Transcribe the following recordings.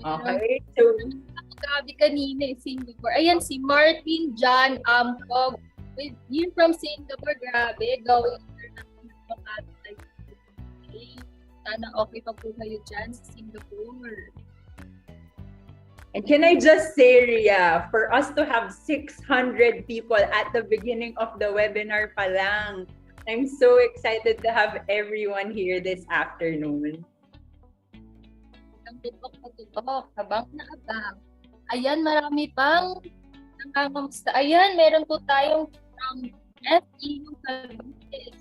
Okay, so Grabe kanina Singapore. Ayan, si Martin John Amcog. Yun from Singapore, grabe. Going international. Sana okay pa po kayo dyan sa Singapore. and can I just say, Ria, for us to have 600 people at the beginning of the webinar pa lang, I'm so excited to have everyone here this afternoon. Ang tutok, habang na abang. Ayan, marami pang nangangamusta. Ayan, meron po tayong from FE yung Cavite.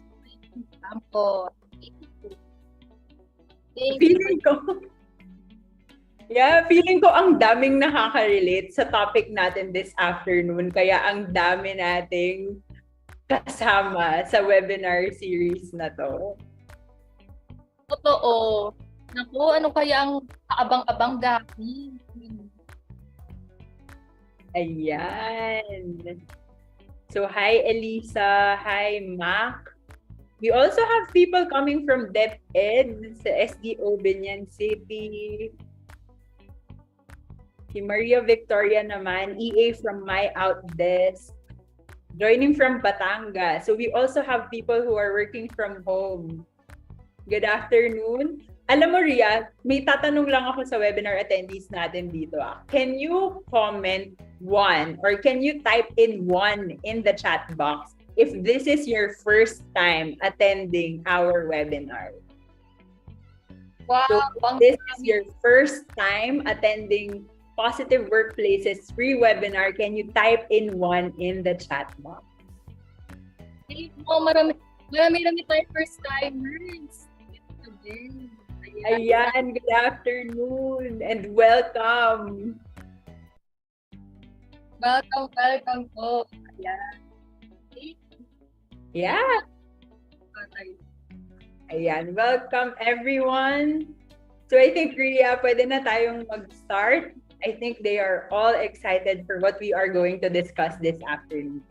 Campo. Feeling ko ang daming nakaka-relate sa topic natin this afternoon. Kaya ang dami nating kasama sa webinar series na to. Totoo. Naku, ano kaya ang kaabang-abang dati? Ayan. So, hi Elisa. Hi Mac. We also have people coming from DepEd sa SDO Binyan City. Si Maria Victoria naman, EA from My Outdesk. Joining from Batangas. So we also have people who are working from home. Good afternoon. Alam mo, Ria, may tatanong lang ako sa webinar attendees natin dito. Can you comment one or can you type in one in the chat box if this is your first time attending our webinar? Wow! So this is your first time attending Positive Workplaces free webinar. Can you type in one in the chat box? Marami tayo first timers. Ayan, good afternoon and welcome. Welcome po. Ayan. Yeah. Ayan, welcome everyone. So I think, Ria, pwede na tayong mag-start. I think they are all excited for what we are going to discuss this afternoon.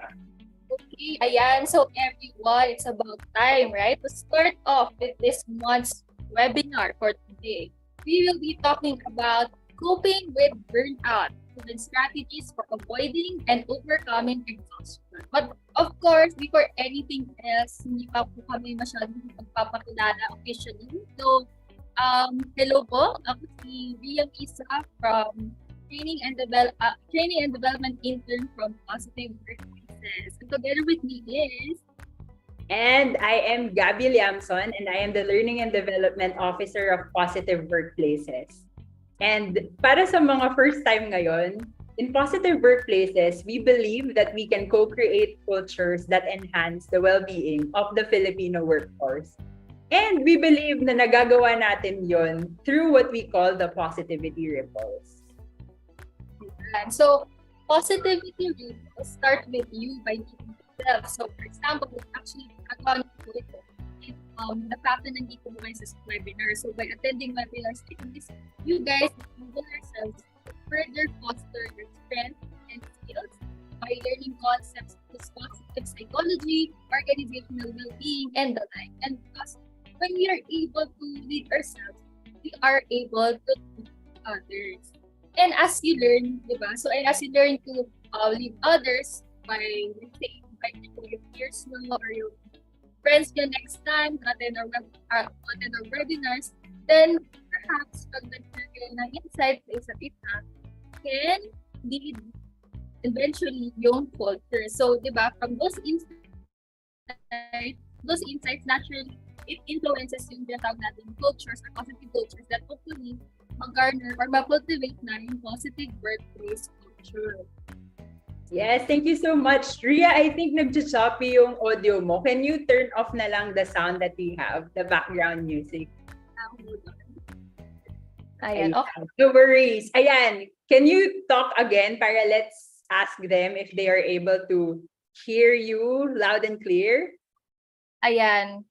Okay, ayan. So everyone, it's about time, right? To start off with this month's webinar for today. We will be talking about coping with burnout and strategies for avoiding and overcoming exhaustion. But of course, before anything else, hindi pa po kami masyadong magpapakilala officially. So, hello po. Ako si Ria Isa from Training and Development Intern from Positive Workplaces. And together with me is... And I am Gabby Liamson, and I am the Learning and Development Officer of Positive Workplaces. And para sa mga first time ngayon, in Positive Workplaces, we believe that we can co-create cultures that enhance the well-being of the Filipino workforce. And we believe na nagagawa natin yon through what we call the positivity ripples. So, positivity ripples start with you by being yourself. So, for example, actually, nagawa ko ito. The fact na nandito mo kayo sa webinar. So, by attending webinars like this, you guys enable yourselves to further foster your strength and skills by learning concepts such as positive psychology, organizational well-being, and the like. And thus, when we are able to lead ourselves, we are able to lead others. And as you learn, diba? So, and as you learn to lead others by, let's say, by your peers or your friends nyo next time to attend our webinars, then perhaps pag nagkaroon ng insight sa isa't isa, can lead eventually yung culture. So, di ba, from those insights naturally, it influences yung tinatawag natin cultures or positive cultures that hopefully mag-garner or ma-cultivate na yung positive workplace culture. Yes, thank you so much. Ria, I think nag-choppy yung audio mo. Can you turn off na lang the sound that we have, the background music? Ayan, okay. No worries. Ayan, can you talk again para let's ask them if they are able to hear you loud and clear? Ayan.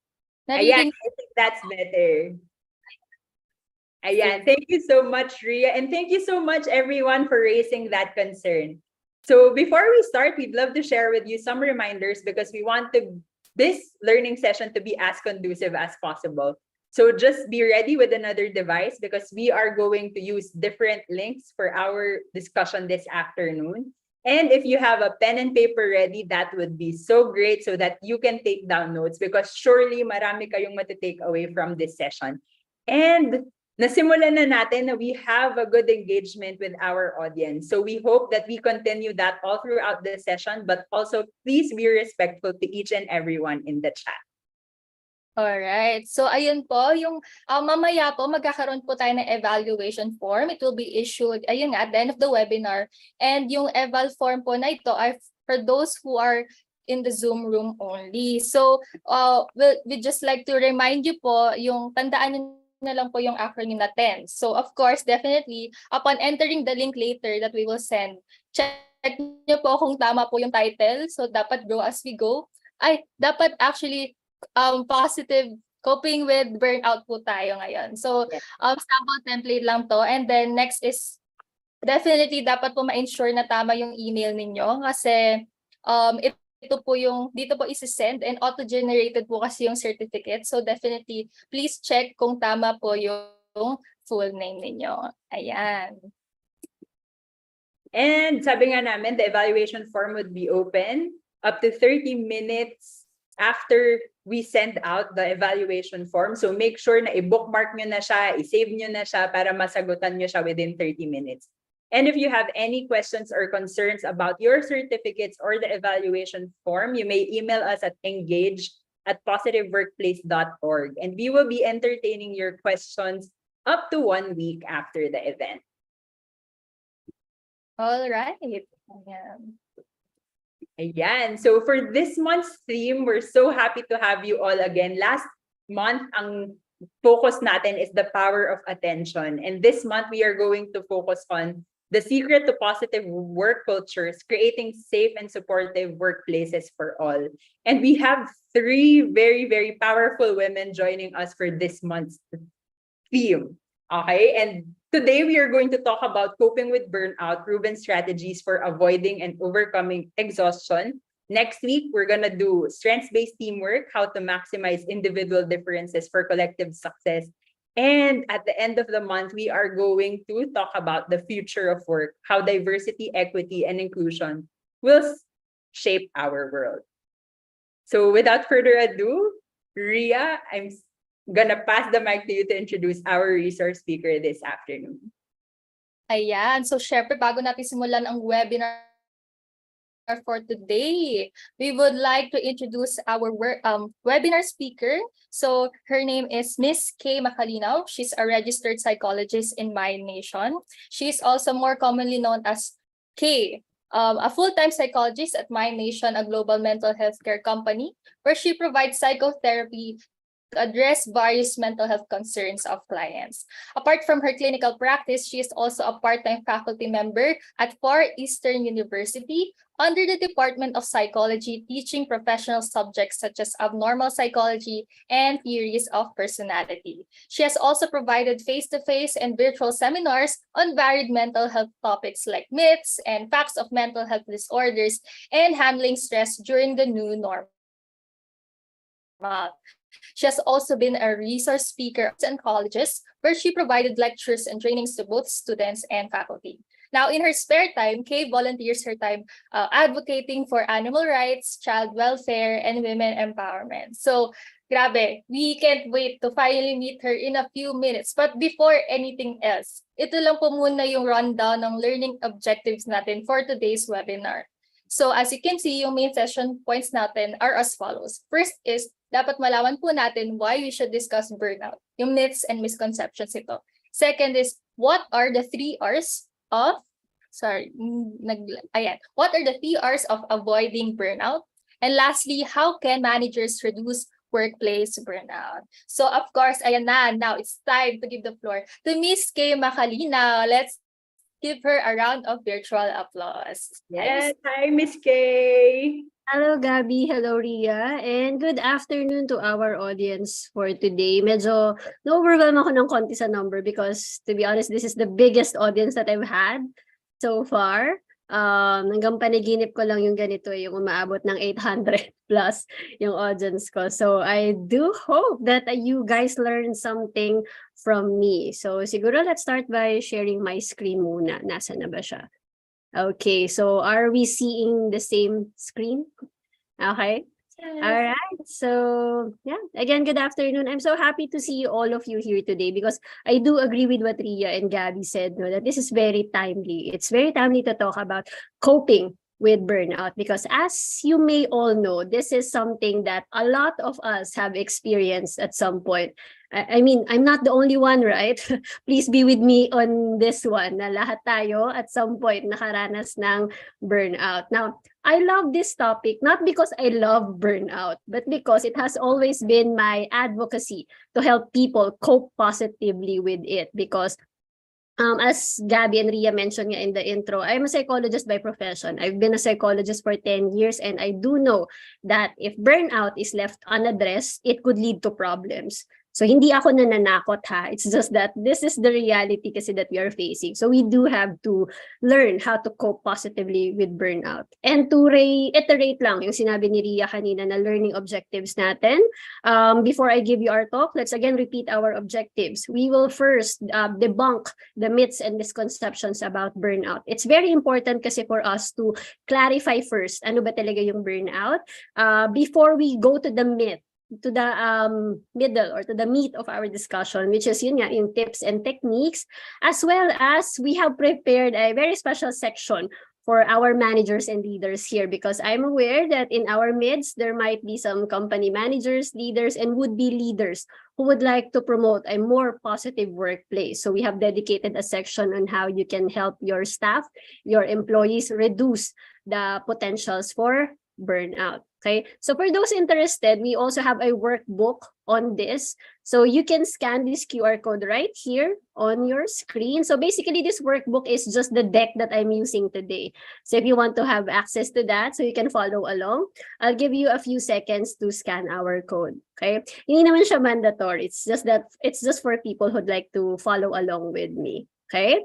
Ayan, I think that's better. Ayan, thank you so much, Ria. And thank you so much, everyone, for raising that concern. So before we start, we'd love to share with you some reminders because we want this learning session to be as conducive as possible. So just be ready with another device because we are going to use different links for our discussion this afternoon. And if you have a pen and paper ready, that would be so great so that you can take down notes because surely marami kayong matitake away from this session. And nasimulan na natin na we have a good engagement with our audience. So we hope that we continue that all throughout the session, but also please be respectful to each and everyone in the chat. Alright. So, ayun po, yung mamaya po, magkakaroon po tayo ng evaluation form. It will be issued, ayun nga, at the end of the webinar. And yung eval form po na ito are for those who are in the Zoom room only. So, we just like to remind you po, yung tandaan nyo na lang po yung acronym na TENS. So, of course, definitely, upon entering the link later that we will send, check nyo po kung tama po yung title. So, dapat grow as we go. Ay, dapat actually, positive coping with burnout po tayo ngayon. So, sample template lang to. And then next is definitely dapat po ma-ensure na tama yung email ninyo kasi ito po yung dito po isi-send and auto-generated po kasi yung certificate. So definitely please check kung tama po yung full name ninyo. Ayan. And sabi nga namin, the evaluation form would be open up to 30 minutes after we send out the evaluation form. So make sure na i-bookmark nyo na siya, i-save nyo na siya para masagutan nyo siya within 30 minutes. And if you have any questions or concerns about your certificates or the evaluation form, you may email us at engage@positiveworkplace.org. And we will be entertaining your questions up to 1 week after the event. All right. Ayan. Ayan. So for this month's theme, we're so happy to have you all again. Last month, ang focus natin is the power of attention. And this month, we are going to focus on the secret to positive work cultures, creating safe and supportive workplaces for all. And we have 3 very, very powerful women joining us for this month's theme. Okay, and today we are going to talk about coping with burnout, proven strategies for avoiding and overcoming exhaustion. Next week, we're going to do strengths-based teamwork, how to maximize individual differences for collective success. And at the end of the month, we are going to talk about the future of work, how diversity, equity, and inclusion will shape our world. So without further ado, Ria, I'm gonna pass the mic to you to introduce our resource speaker this afternoon. Ayan. So, syempre, bago natin simulan ang webinar for today, we would like to introduce our webinar speaker. So, her name is Miss Kay Macalinaw. She's a registered psychologist in My Nation. She's also more commonly known as Kay, a full-time psychologist at My Nation, a global mental health care company, where she provides psychotherapy to address various mental health concerns of clients. Apart from her clinical practice, she is also a part-time faculty member at Far Eastern University under the Department of Psychology, teaching professional subjects such as abnormal psychology and theories of personality. She has also provided face-to-face and virtual seminars on varied mental health topics like myths and facts of mental health disorders and handling stress during the new normal. She has also been a resource speaker in colleges where she provided lectures and trainings to both students and faculty. Now, in her spare time, Kay volunteers her time advocating for animal rights, child welfare, and women empowerment. So, grabe, we can't wait to finally meet her in a few minutes. But before anything else, ito lang po muna yung rundown ng learning objectives natin for today's webinar. So, as you can see, yung main session points natin are as follows. First is, dapat malaman po natin why we should discuss burnout, yung myths and misconceptions ito. Second is, what are the 3 R's of, what are the 3 R's of avoiding burnout? And lastly, how can managers reduce workplace burnout? So of course, ayan na, now it's time to give the floor to Miss Kay Macalinaw. Let's give her a round of virtual applause. Yes, hi Miss Kay. Hello, Gabby. Hello, Ria. And good afternoon to our audience for today. Medyo na-overwhelm ako ng konti sa number because, to be honest, this is the biggest audience that I've had so far. hanggang panaginip ko lang yung ganito, yung umaabot ng 800 plus yung audience ko. So I do hope that you guys learn something from me. So siguro let's start by sharing my screen muna. Nasa na ba siya? Okay, so are we seeing the same screen? Okay. All right. So, yeah, again, good afternoon. I'm so happy to see all of you here today because I do agree with what Ria and Gabby said, no, that this is very timely. It's very timely to talk about coping with burnout because as you may all know, this is something that a lot of us have experienced at some point. I mean, I'm not the only one, right? Please be with me on this one na lahat tayo at some point nakaranas ng burnout. Now, I love this topic, not because I love burnout, but because it has always been my advocacy to help people cope positively with it. Because as Gabby and Ria mentioned in the intro, I'm a psychologist by profession. I've been a psychologist for 10 years, and I do know that if burnout is left unaddressed, it could lead to problems. So hindi ako nananakot ha. It's just that this is the reality kasi that we are facing. So we do have to learn how to cope positively with burnout. And to reiterate lang yung sinabi ni Ria kanina na learning objectives natin. Before I give you our talk, let's again repeat our objectives. We will first debunk the myths and misconceptions about burnout. It's very important kasi for us to clarify first ano ba talaga yung burnout before we go to the myth, to the middle or to the meat of our discussion, which is yun nga, yung tips and techniques, as well as we have prepared a very special section for our managers and leaders here because I'm aware that in our midst, there might be some company managers, leaders, and would-be leaders who would like to promote a more positive workplace. So we have dedicated a section on how you can help your staff, your employees reduce the potentials for burnout. Okay, so for those interested, we also have a workbook on this. So you can scan this QR code right here on your screen. So basically, this workbook is just the deck that I'm using today. So if you want to have access to that, so you can follow along, I'll give you a few seconds to scan our code. Okay, hindi naman siya mandatory. It's just that it's just for people who'd like to follow along with me. Okay,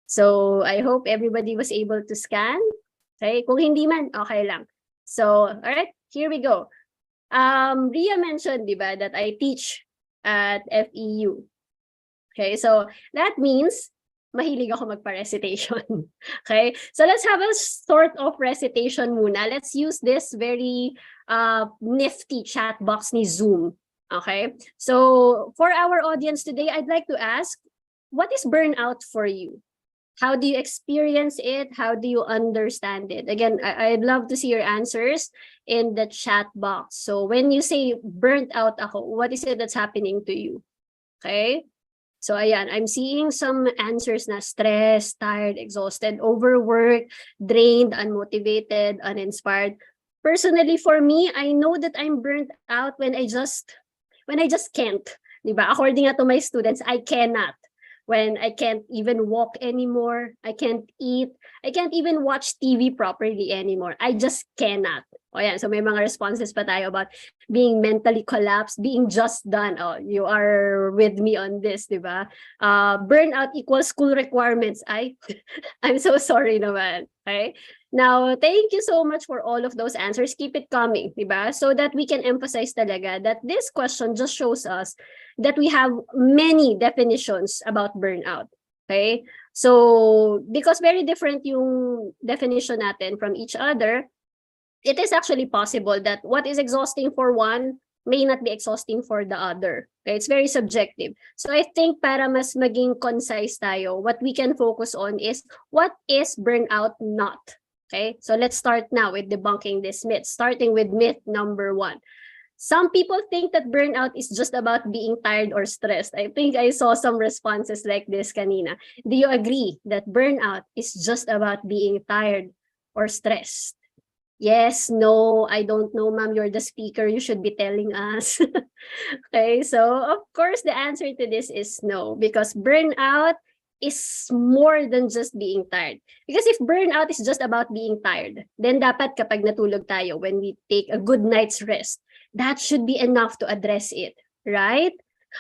so I hope everybody was able to scan. Okay, kung hindi man, okay lang. So, all right, here we go. Ria mentioned, diba, that I teach at FEU. Okay, so that means mahilig ako magpa-recitation. Okay, so let's have a sort of recitation muna. Let's use this very nifty chat box ni Zoom. Okay, so for our audience today, I'd like to ask, what is burnout for you? How do you experience it? How do you understand it? Again, I'd love to see your answers in the chat box. So when you say burnt out ako, what is it that's happening to you? Okay? So ayan, I'm seeing some answers na stressed, tired, exhausted, overworked, drained, unmotivated, uninspired. Personally, for me, I know that I'm burnt out when I just can't. Diba? According to my students, I cannot. When I can't even walk anymore, I can't eat, I can't even watch TV properly anymore. I just cannot. O yan, so may mga responses pa tayo about being mentally collapsed, being just done. Oh, you are with me on this, di ba? Burnout equals school requirements. I'm so sorry naman. Okay? Now, thank you so much for all of those answers. Keep it coming, di ba? So that we can emphasize talaga that this question just shows us that we have many definitions about burnout. Okay? So, because very different yung definition natin from each other, it is actually possible that what is exhausting for one may not be exhausting for the other. Okay? It's very subjective. So I think para mas maging concise tayo, what we can focus on is what is burnout not. Okay? So let's start now with debunking this myth, starting with myth number 1. Some people think that burnout is just about being tired or stressed. I think I saw some responses like this kanina. Do you agree that burnout is just about being tired or stressed? Yes, no, I don't know, ma'am. You're the speaker. You should be telling us. Okay, so of course, the answer to this is no, because burnout is more than just being tired. Because if burnout is just about being tired, then dapat kapag natulog tayo, when we take a good night's rest, that should be enough to address it, right?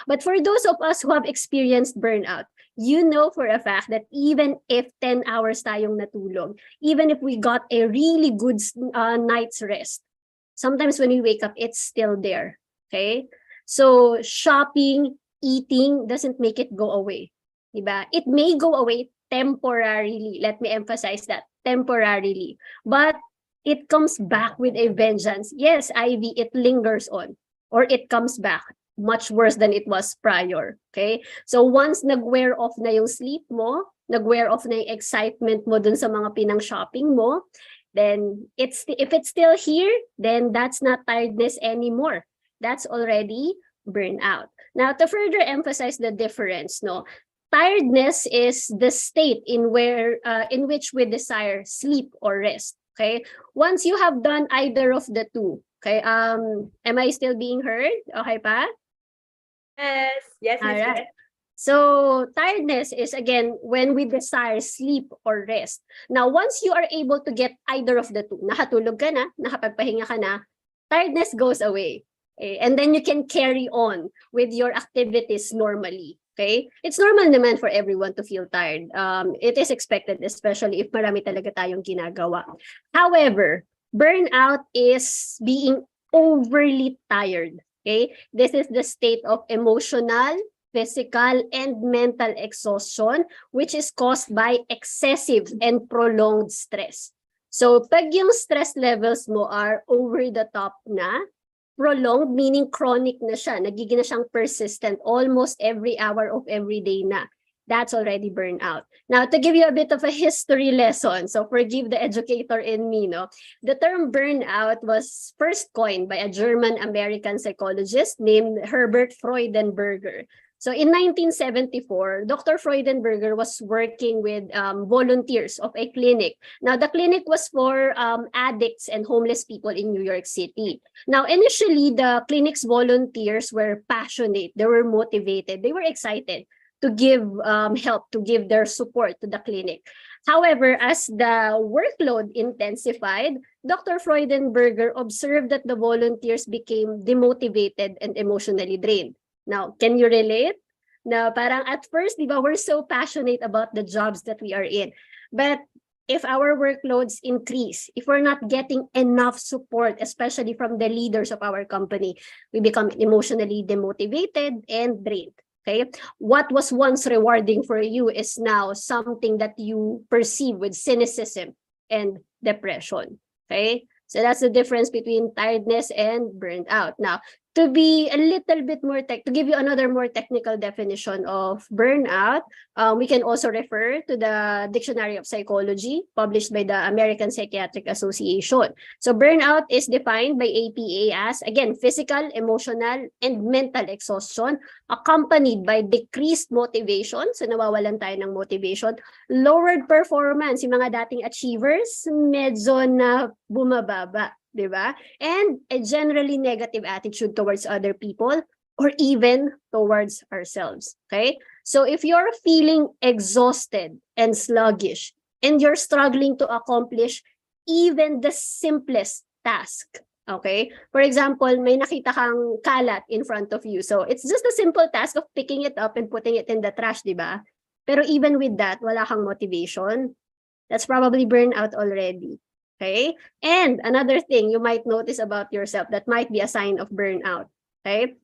But for those of us who have experienced burnout, you know for a fact that even if 10 hours tayong natulog, even if we got a really good night's rest, sometimes when we wake up, it's still there. Okay? So shopping, eating doesn't make it go away. Diba? It may go away temporarily. Let me emphasize that, temporarily. But it comes back with a vengeance. Yes, Ivy, it lingers on. Or it comes back much worse than it was prior. Okay? So once nag-wear off na yung sleep mo, nag-wear off na yung excitement mo dun sa mga pinang-shopping mo, then if it's still here, then that's not tiredness anymore. That's already burnout. Now, to further emphasize the difference, no, tiredness is the state in which we desire sleep or rest. Okay, once you have done either of the two. Okay, am I still being heard? Okay pa? Yes. All right. So tiredness is again when we desire sleep or rest. Now, once you are able to get either of the two, nakatulog ka na, nakapagpahinga ka na, tiredness goes away. Okay? And then you can carry on with your activities normally. Okay? It's normal naman for everyone to feel tired. It is expected, especially if marami talaga tayong ginagawa. However, burnout is being overly tired. Okay? This is the state of emotional, physical, and mental exhaustion, which is caused by excessive and prolonged stress. So, pag yung stress levels mo are over the top na, prolonged meaning chronic na siya, nagiging na siyang persistent, almost every hour of every day na. That's already burnout. Now, to give you a bit of a history lesson, so forgive the educator in me, no? The term burnout was first coined by a German-American psychologist named Herbert Freudenberger. So in 1974, Dr. Freudenberger was working with volunteers of a clinic. Now, the clinic was for addicts and homeless people in New York City. Now, initially, the clinic's volunteers were passionate. They were motivated. They were excited to give help, to give their support to the clinic. However, as the workload intensified, Dr. Freudenberger observed that the volunteers became demotivated and emotionally drained. Now, can you relate? Na parang at first, di ba, we're so passionate about the jobs that we are in. But if our workloads increase, if we're not getting enough support, especially from the leaders of our company, we become emotionally demotivated and drained. Okay? What was once rewarding for you is now something that you perceive with cynicism and depression. Okay? So that's the difference between tiredness and burnt out. Now, to be a little bit more to give you another more technical definition of burnout, we can also refer to the Dictionary of Psychology published by the American Psychiatric Association. So burnout is defined by APA as, again, physical, emotional, and mental exhaustion accompanied by decreased motivation. So nawawalan tayo ng motivation. Lowered performance, yung mga dating achievers, medyo na bumababa. Diba? And a generally negative attitude towards other people or even towards ourselves. Okay? So if you're feeling exhausted and sluggish and you're struggling to accomplish even the simplest task, okay? For example, may nakita kang kalat in front of you. So it's just a simple task of picking it up and putting it in the trash, diba? Pero even with that, wala kang motivation. That's probably burnout already. Okay? And another thing you might notice about yourself that might be a sign of burnout. Okay?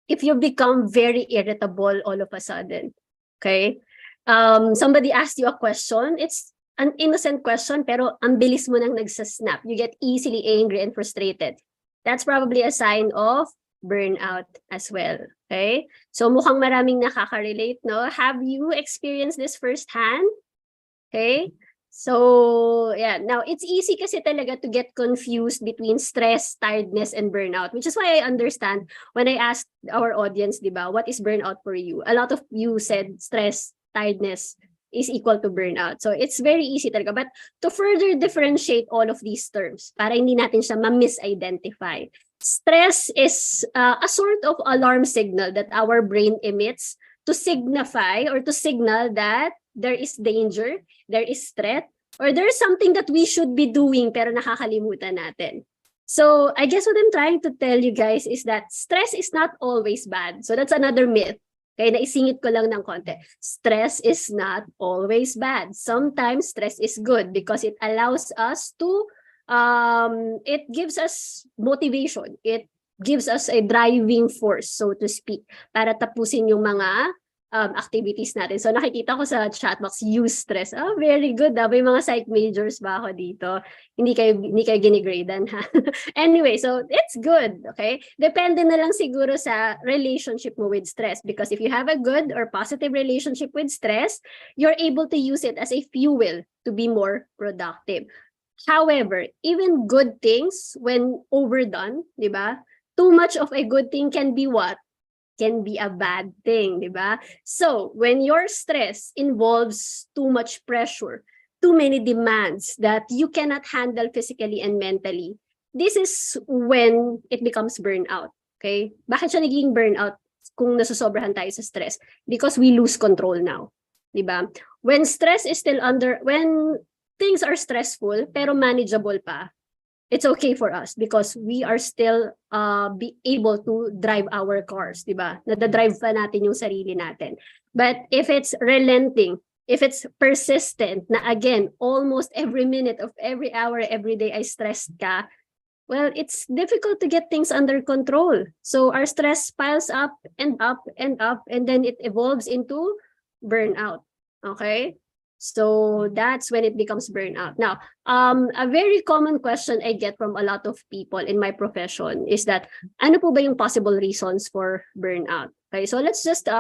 If you become very irritable all of a sudden. Okay? Somebody asked you a question. It's an innocent question, pero ang bilis mo nang nagsasnap. You get easily angry and frustrated. That's probably a sign of burnout as well. Okay? So mukhang maraming nakaka-relate, no? Have you experienced this firsthand? Okay? So, yeah, now it's easy kasi talaga to get confused between stress, tiredness, and burnout, which is why I understand when I asked our audience, di ba, what is burnout for you? A lot of you said stress, tiredness is equal to burnout. So, it's very easy talaga. But to further differentiate all of these terms, para hindi natin siya ma-misidentify, stress is a sort of alarm signal that our brain emits to signify or to signal that there is danger, there is threat, or there is something that we should be doing pero nakakalimutan natin. So I guess what I'm trying to tell you guys is that stress is not always bad. So that's another myth. Okay, naisingit ko lang ng konti. Stress is not always bad. Sometimes stress is good because it allows us to, it gives us motivation. It gives us a driving force, so to speak, para tapusin yung mga activities natin. So nakikita ko sa chat box, use stress. Oh, very good. May mga psych majors ba ako dito? Hindi kayo ginigradean, ha? Anyway, so it's good, okay? Depende na lang siguro sa relationship mo with stress, because if you have a good or positive relationship with stress, you're able to use it as a fuel to be more productive. However, even good things, when overdone, di ba? Too much of a good thing can be what? Can be a bad thing, di ba? So, when your stress involves too much pressure, too many demands that you cannot handle physically and mentally, this is when it becomes burnout, okay? Bakit siya naging burnout kung nasusobrahan tayo sa stress? Because we lose control now, di ba? When stress is still when things are stressful pero manageable pa, it's okay for us because we are still be able to drive our cars, di ba? Nadadrive pa natin yung sarili natin. But if it's relenting, if it's persistent, na again, almost every minute of every hour, every day ay stressed ka, well, it's difficult to get things under control. So our stress piles up and up and up, and then it evolves into burnout, okay? So that's when it becomes burnout. Now, a very common question I get from a lot of people in my profession is that, ano po ba yung possible reasons for burnout? Okay, so let's just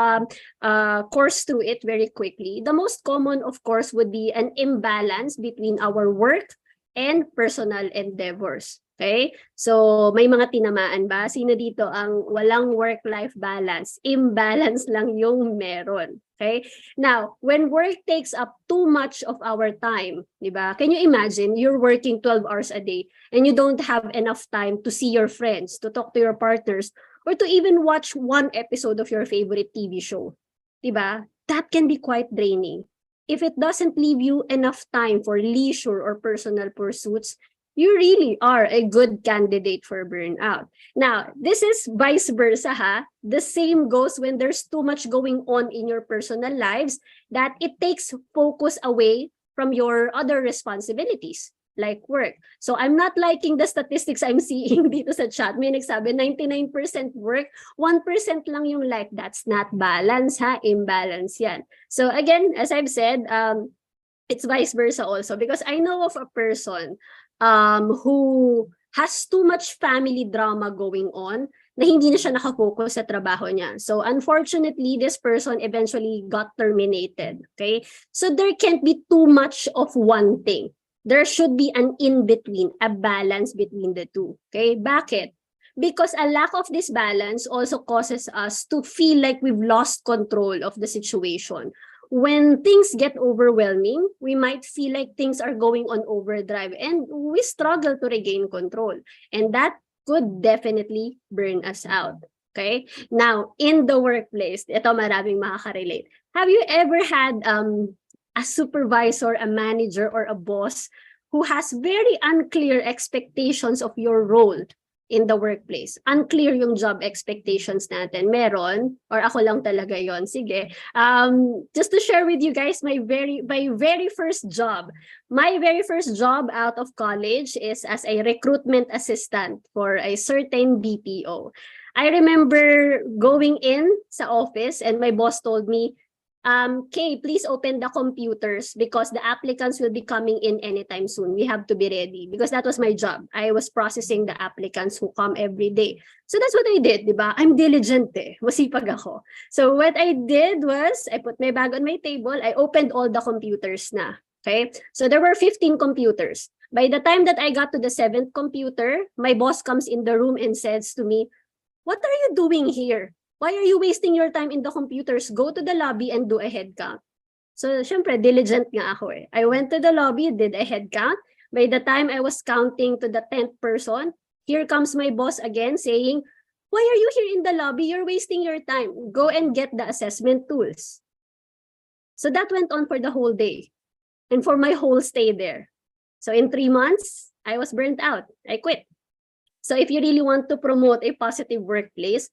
course through it very quickly. The most common, of course, would be an imbalance between our work and personal endeavors. Okay? So, may mga tinamaan ba? Sino dito ang walang work-life balance? Imbalance lang yung meron. Okay? Now, when work takes up too much of our time, di ba? Can you imagine you're working 12 hours a day and you don't have enough time to see your friends, to talk to your partners, or to even watch one episode of your favorite TV show? Di ba? That can be quite draining. If it doesn't leave you enough time for leisure or personal pursuits, you really are a good candidate for burnout. Now, this is vice versa, ha? The same goes when there's too much going on in your personal lives that it takes focus away from your other responsibilities, like work. So I'm not liking the statistics I'm seeing dito sa chat. May nagsabi, 99% work, 1% lang yung life. That's not balance, ha? Imbalance yan. So again, as I've said, it's vice versa also, because I know of a person who has too much family drama going on na hindi na siya nakafocus sa trabaho niya. So unfortunately, this person eventually got terminated. Okay? So there can't be too much of one thing. There should be an in-between, a balance between the two. Okay? Bakit? Because a lack of this balance also causes us to feel like we've lost control of the situation. When things get overwhelming, we might feel like things are going on overdrive and we struggle to regain control. And that could definitely burn us out. Okay? Now, in the workplace, ito maraming makaka-relate. Have you ever had a supervisor, a manager, or a boss who has very unclear expectations of your role in the workplace? Unclear yung job expectations natin. Meron, or ako lang talaga yon. Sige. Just to share with you guys my very first job. My very first job out of college is as a recruitment assistant for a certain BPO. I remember going in sa office and my boss told me, Kay, please open the computers because the applicants will be coming in anytime soon. We have to be ready because that was my job. I was processing the applicants who come every day. So that's what I did, di ba? I'm diligent eh. Masipag ako. So what I did was, I put my bag on my table, I opened all the computers na. Okay? So there were 15 computers. By the time that I got to the 7th computer, my boss comes in the room and says to me, "What are you doing here? Why are you wasting your time in the computers? Go to the lobby and do a head count." So, syempre, diligent nga ako eh. I went to the lobby, did a head count. By the time I was counting to the 10th person, here comes my boss again saying, "Why are you here in the lobby? You're wasting your time. Go and get the assessment tools." So that went on for the whole day and for my whole stay there. So in 3 months, I was burnt out. I quit. So if you really want to promote a positive workplace,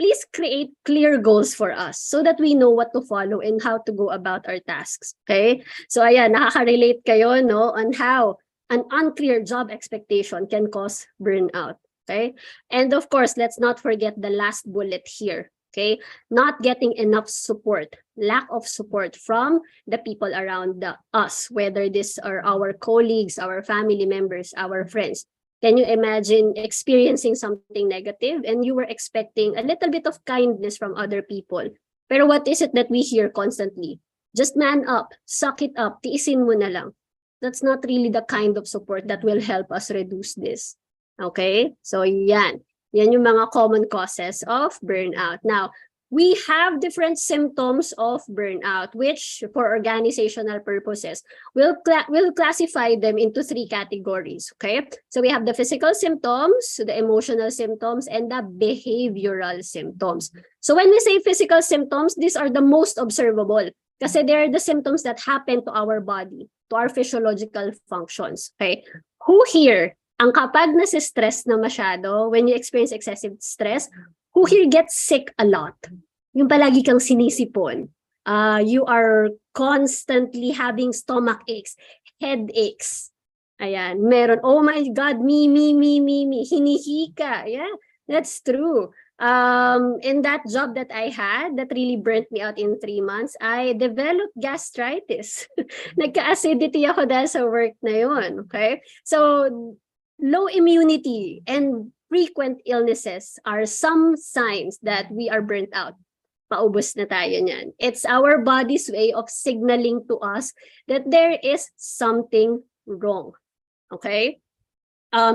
please create clear goals for us so that we know what to follow and how to go about our tasks. Okay? So ayan, nakaka-relate kayo, no, on how an unclear job expectation can cause burnout. Okay? And of course, let's not forget the last bullet here. Okay? Not getting enough support, lack of support from the people around us, whether these are our colleagues, our family members, our friends. Can you imagine experiencing something negative and you were expecting a little bit of kindness from other people? Pero what is it that we hear constantly? Just man up, suck it up, tiisin mo na lang. That's not really the kind of support that will help us reduce this. Okay? So yan. Yan yung mga common causes of burnout. Now, we have different symptoms of burnout, which for organizational purposes, we'll classify them into 3 categories, okay? So we have the physical symptoms, the emotional symptoms, and the behavioral symptoms. So when we say physical symptoms, these are the most observable kasi they're the symptoms that happen to our body, to our physiological functions, okay? Who here, ang kapag nasi-stress na masyado, when you experience excessive stress, who here gets sick a lot? Yung palagi kang sinisipon. You are constantly having stomach aches, headaches. Ayan, meron. Oh my God, me. Hinihika. Yeah, that's true. In that job that I had, that really burnt me out in 3 months, I developed gastritis. Nagka-acidity ako dahil sa work na yun. Okay? So, low immunity and frequent illnesses are some signs that we are burnt out. Paubos na tayo niyan. It's our body's way of signaling to us that there is something wrong. Okay?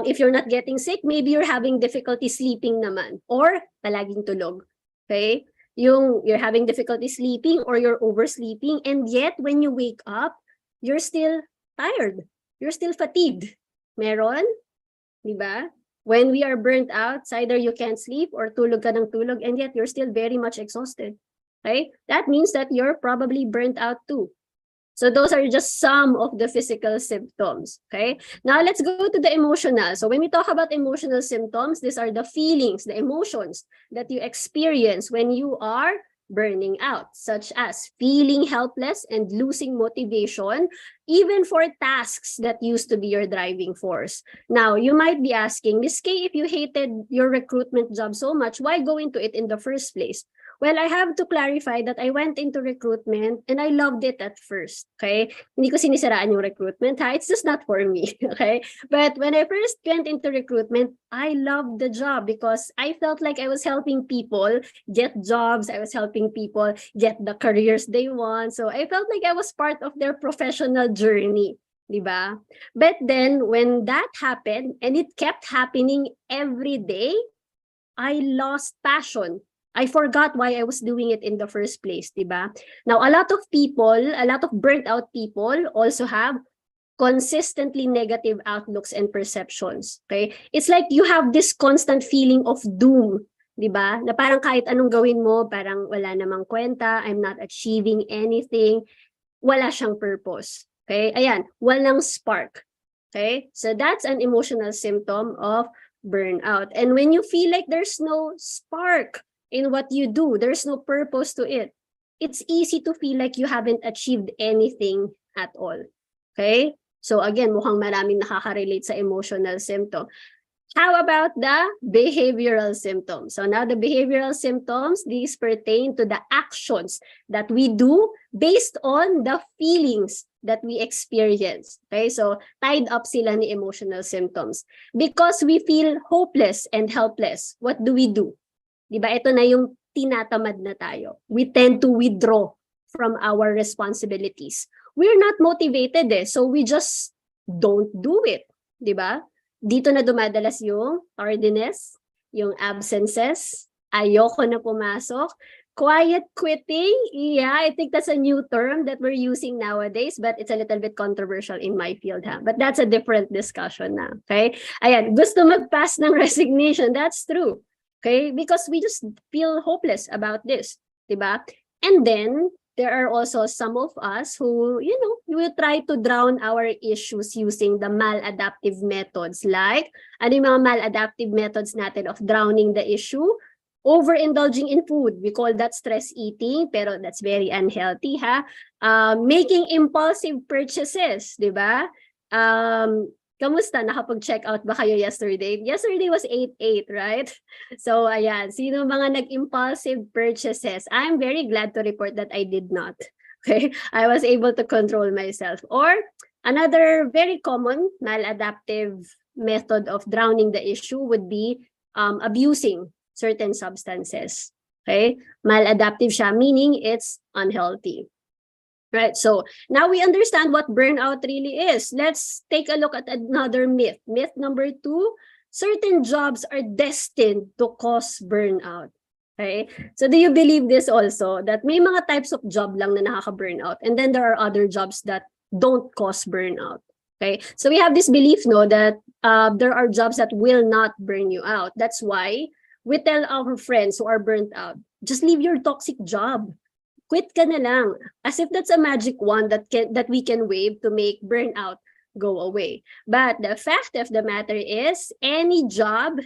If you're not getting sick, maybe you're having difficulty sleeping naman or palaging tulog. Okay? You're having difficulty sleeping or you're oversleeping, and yet when you wake up, you're still tired. You're still fatigued. Meron? Diba? When we are burnt out, either you can't sleep or tulog ka ng tulog, and yet you're still very much exhausted. Okay? That means that you're probably burnt out too. So those are just some of the physical symptoms. Okay? Now let's go to the emotional. So when we talk about emotional symptoms, these are the feelings, the emotions that you experience when you are burning out, such as feeling helpless and losing motivation, even for tasks that used to be your driving force. Now, you might be asking, Ms. K, if you hated your recruitment job so much, why go into it in the first place? Well, I have to clarify that I went into recruitment and I loved it at first, okay? Hindi ko sinisiraan yung recruitment, ha? It's just not for me, okay? But when I first went into recruitment, I loved the job because I felt like I was helping people get jobs. I was helping people get the careers they want. So I felt like I was part of their professional journey, diba? But then when that happened, and it kept happening every day, I lost passion. I forgot why I was doing it in the first place, diba? Now, a lot of people, a lot of burnt out people also have consistently negative outlooks and perceptions, okay? It's like you have this constant feeling of doom, diba? Na parang kahit anong gawin mo, parang wala namang kwenta, I'm not achieving anything, wala siyang purpose, okay? Ayan, walang spark, okay? So that's an emotional symptom of burnout. And when you feel like there's no spark in what you do, there's no purpose to it, it's easy to feel like you haven't achieved anything at all. Okay? So again, mukhang maraming nakaka-relate sa emotional symptom. How about the behavioral symptoms? So now the behavioral symptoms, these pertain to the actions that we do based on the feelings that we experience. Okay? So tied up sila ni emotional symptoms. Because we feel hopeless and helpless, what do? Diba, ito na yung tinatamad na tayo. We tend to withdraw from our responsibilities. We're not motivated so we just don't do it. Diba? Dito na dumadalas yung tardiness, yung absences, ayoko na pumasok, quiet quitting. Yeah, I think that's a new term that we're using nowadays, but it's a little bit controversial in my field. But that's a different discussion na. Okay? Ayan, gusto mag-pass ng resignation. That's true. Okay, because we just feel hopeless about this, diba? And then there are also some of us who, will try to drown our issues using the maladaptive methods. Like, ano yung mga maladaptive methods natin of drowning the issue? overindulging in food, we call that stress eating, pero that's very unhealthy, ha? Making impulsive purchases, di ba? Kamusta? Nakapag-check out ba kayo yesterday? Yesterday was 8-8, right? So, ayan. Sino mga nag-impulsive purchases? I'm very glad to report that I did not. Okay? I was able to control myself. Or, another very common maladaptive method of drowning the issue would be abusing certain substances. Okay? Maladaptive siya, meaning it's unhealthy. Right, so now we understand what burnout really is. Let's take a look at another myth. Myth number 2, certain jobs are destined to cause burnout. Okay, so do you believe this also, that may mga types of job lang na nakaka-burnout, and then there are other jobs that don't cause burnout? Okay, so we have this belief, no, that there are jobs that will not burn you out. That's why we tell our friends who are burnt out, just leave your toxic job. Quit ka na lang, as if that's a magic wand that we can wave to make burnout go away. But the fact of the matter is, any job,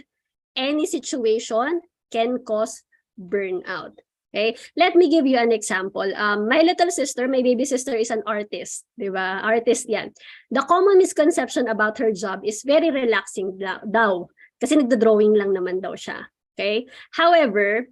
any situation can cause burnout. Okay, let me give you an example. My little sister, my baby sister, is an artist, di ba? Artist yan. The common misconception about her job is very relaxing daw, kasi nagdo-drawing lang naman daw siya. Okay, however,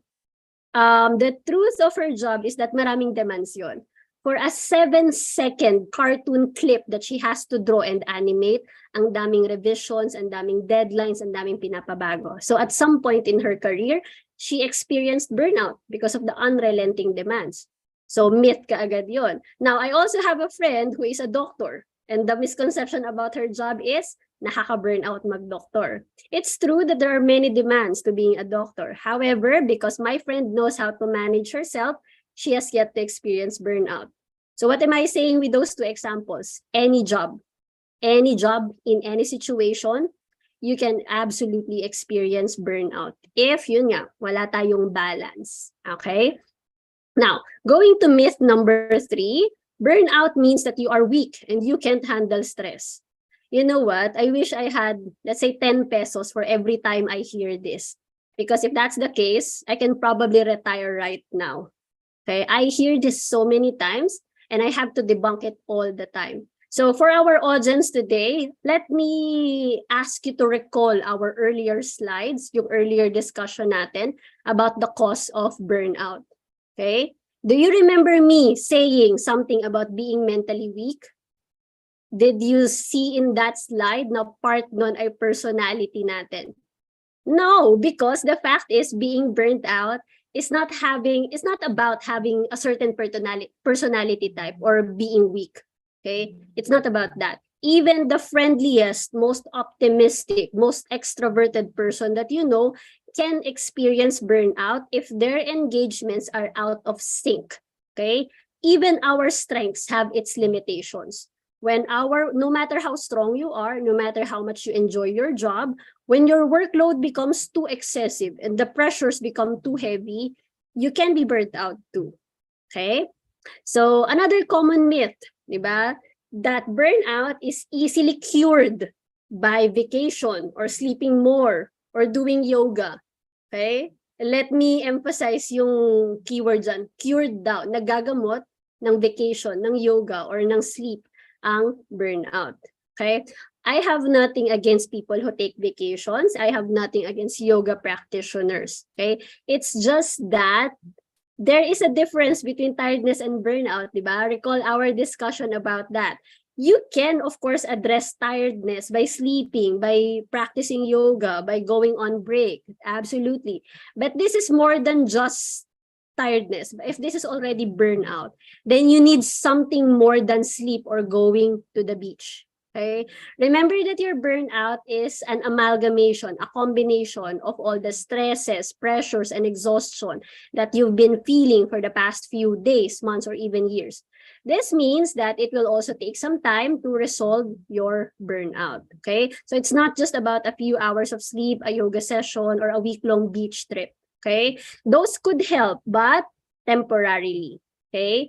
the truth of her job is that maraming demands yon. For a 7-second cartoon clip that she has to draw and animate, ang daming revisions, ang daming deadlines, ang daming pinapabago. So at some point in her career, she experienced burnout because of the unrelenting demands. So myth kaagad yon. Now, I also have a friend who is a doctor, and the misconception about her job is nakaka-burnout mag-doctor. It's true that there are many demands to being a doctor. However, because my friend knows how to manage herself, she has yet to experience burnout. So what am I saying with those 2 examples? Any job in any situation, you can absolutely experience burnout. If yun nga, wala tayong balance. Okay? Now, going to myth number 3, burnout means that you are weak and you can't handle stress. You know what? I wish I had, let's say, 10 pesos for every time I hear this. Because if that's the case, I can probably retire right now. Okay, I hear this so many times and I have to debunk it all the time. So for our audience today, let me ask you to recall our earlier slides, yung earlier discussion natin about the cause of burnout. Okay? Do you remember me saying something about being mentally weak? Did you see in that slide na part nun ay personality natin? No, because the fact is being burnt out is not about having a certain personality type or being weak. Okay? It's not about that. Even the friendliest, most optimistic, most extroverted person that you know can experience burnout if their engagements are out of sync. Okay? Even our strengths have its limitations. No matter how strong you are, no matter how much you enjoy your job, when your workload becomes too excessive and the pressures become too heavy, you can be burnt out too. Okay? So another common myth, diba? That burnout is easily cured by vacation or sleeping more or doing yoga. Okay? Let me emphasize yung keyword dyan. Cured daw. Nagagamot ng vacation, ng yoga, or ng sleep ang burnout. Okay? I have nothing against people who take vacations. I have nothing against yoga practitioners. Okay? It's just that there is a difference between tiredness and burnout, diba? Recall our discussion about that. You can, of course, address tiredness by sleeping, by practicing yoga, by going on break. Absolutely. But this is more than just tiredness. If this is already burnout, then you need something more than sleep or going to the beach. Okay? Remember that your burnout is an amalgamation, a combination of all the stresses, pressures, and exhaustion that you've been feeling for the past few days, months, or even years. This means that it will also take some time to resolve your burnout. Okay? So it's not just about a few hours of sleep, a yoga session, or a week-long beach trip. Okay, those could help, but temporarily. Okay,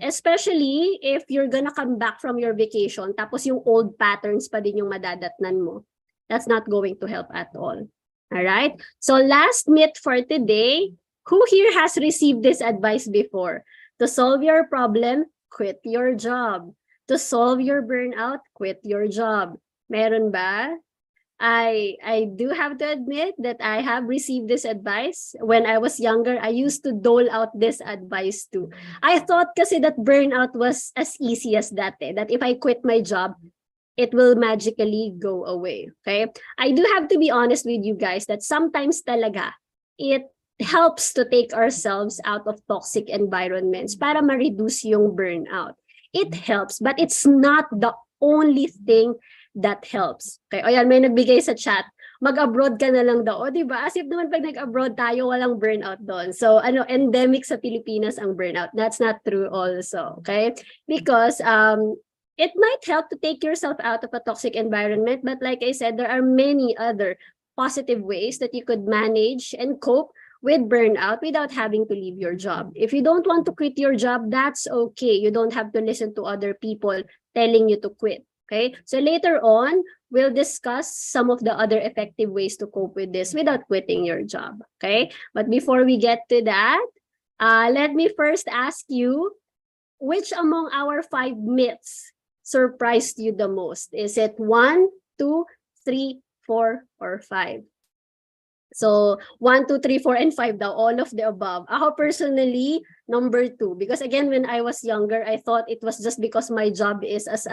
especially if you're gonna come back from your vacation, tapos yung old patterns pa din yung madadatnan mo. That's not going to help at all. All right. So last myth for today, who here has received this advice before? To solve your problem, quit your job. To solve your burnout, quit your job. Meron ba? I do have to admit that I have received this advice. When I was younger, I used to dole out this advice too. I thought kasi that burnout was as easy as that, that if I quit my job, it will magically go away. Okay? I do have to be honest with you guys that sometimes talaga, it helps to take ourselves out of toxic environments para ma-reduce yung burnout. It helps, but it's not the only thing that helps. Okay, o yan, may nagbigay sa chat, mag-abroad ka na lang daw. O, diba? As if naman pag nag-abroad tayo, walang burnout doon. So, endemic sa Pilipinas ang burnout. That's not true also, okay? Because, it might help to take yourself out of a toxic environment, but like I said, there are many other positive ways that you could manage and cope with burnout without having to leave your job. If you don't want to quit your job, that's okay. You don't have to listen to other people telling you to quit. Okay, so later on, we'll discuss some of the other effective ways to cope with this without quitting your job. Okay, but before we get to that, let me first ask you, which among our 5 myths surprised you the most? Is it 1, 2, 3, 4, or 5? So 1, 2, 3, 4, and 5 daw, all of the above. Ako personally, number 2. Because again, when I was younger, I thought it was just because my job is as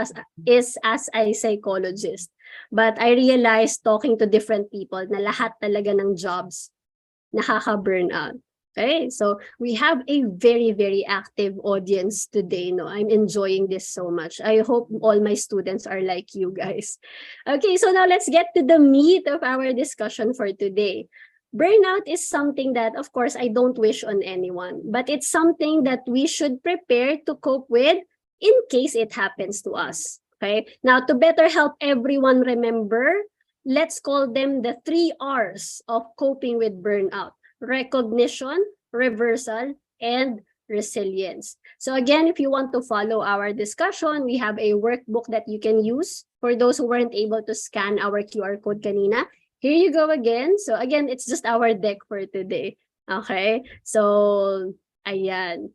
a psychologist. But I realized talking to different people na lahat talaga ng jobs nakaka-burnout. Okay, so we have a very, very active audience today. No, I'm enjoying this so much. I hope all my students are like you guys. Okay, so now let's get to the meat of our discussion for today. Burnout is something that, of course, I don't wish on anyone, but it's something that we should prepare to cope with in case it happens to us. Okay, now to better help everyone remember, let's call them the 3 R's of coping with burnout: recognition, reversal, and resilience. So again, if you want to follow our discussion, we have a workbook that you can use for those who weren't able to scan our QR code kanina. Here you go again. So again, it's just our deck for today. Okay? So, ayan.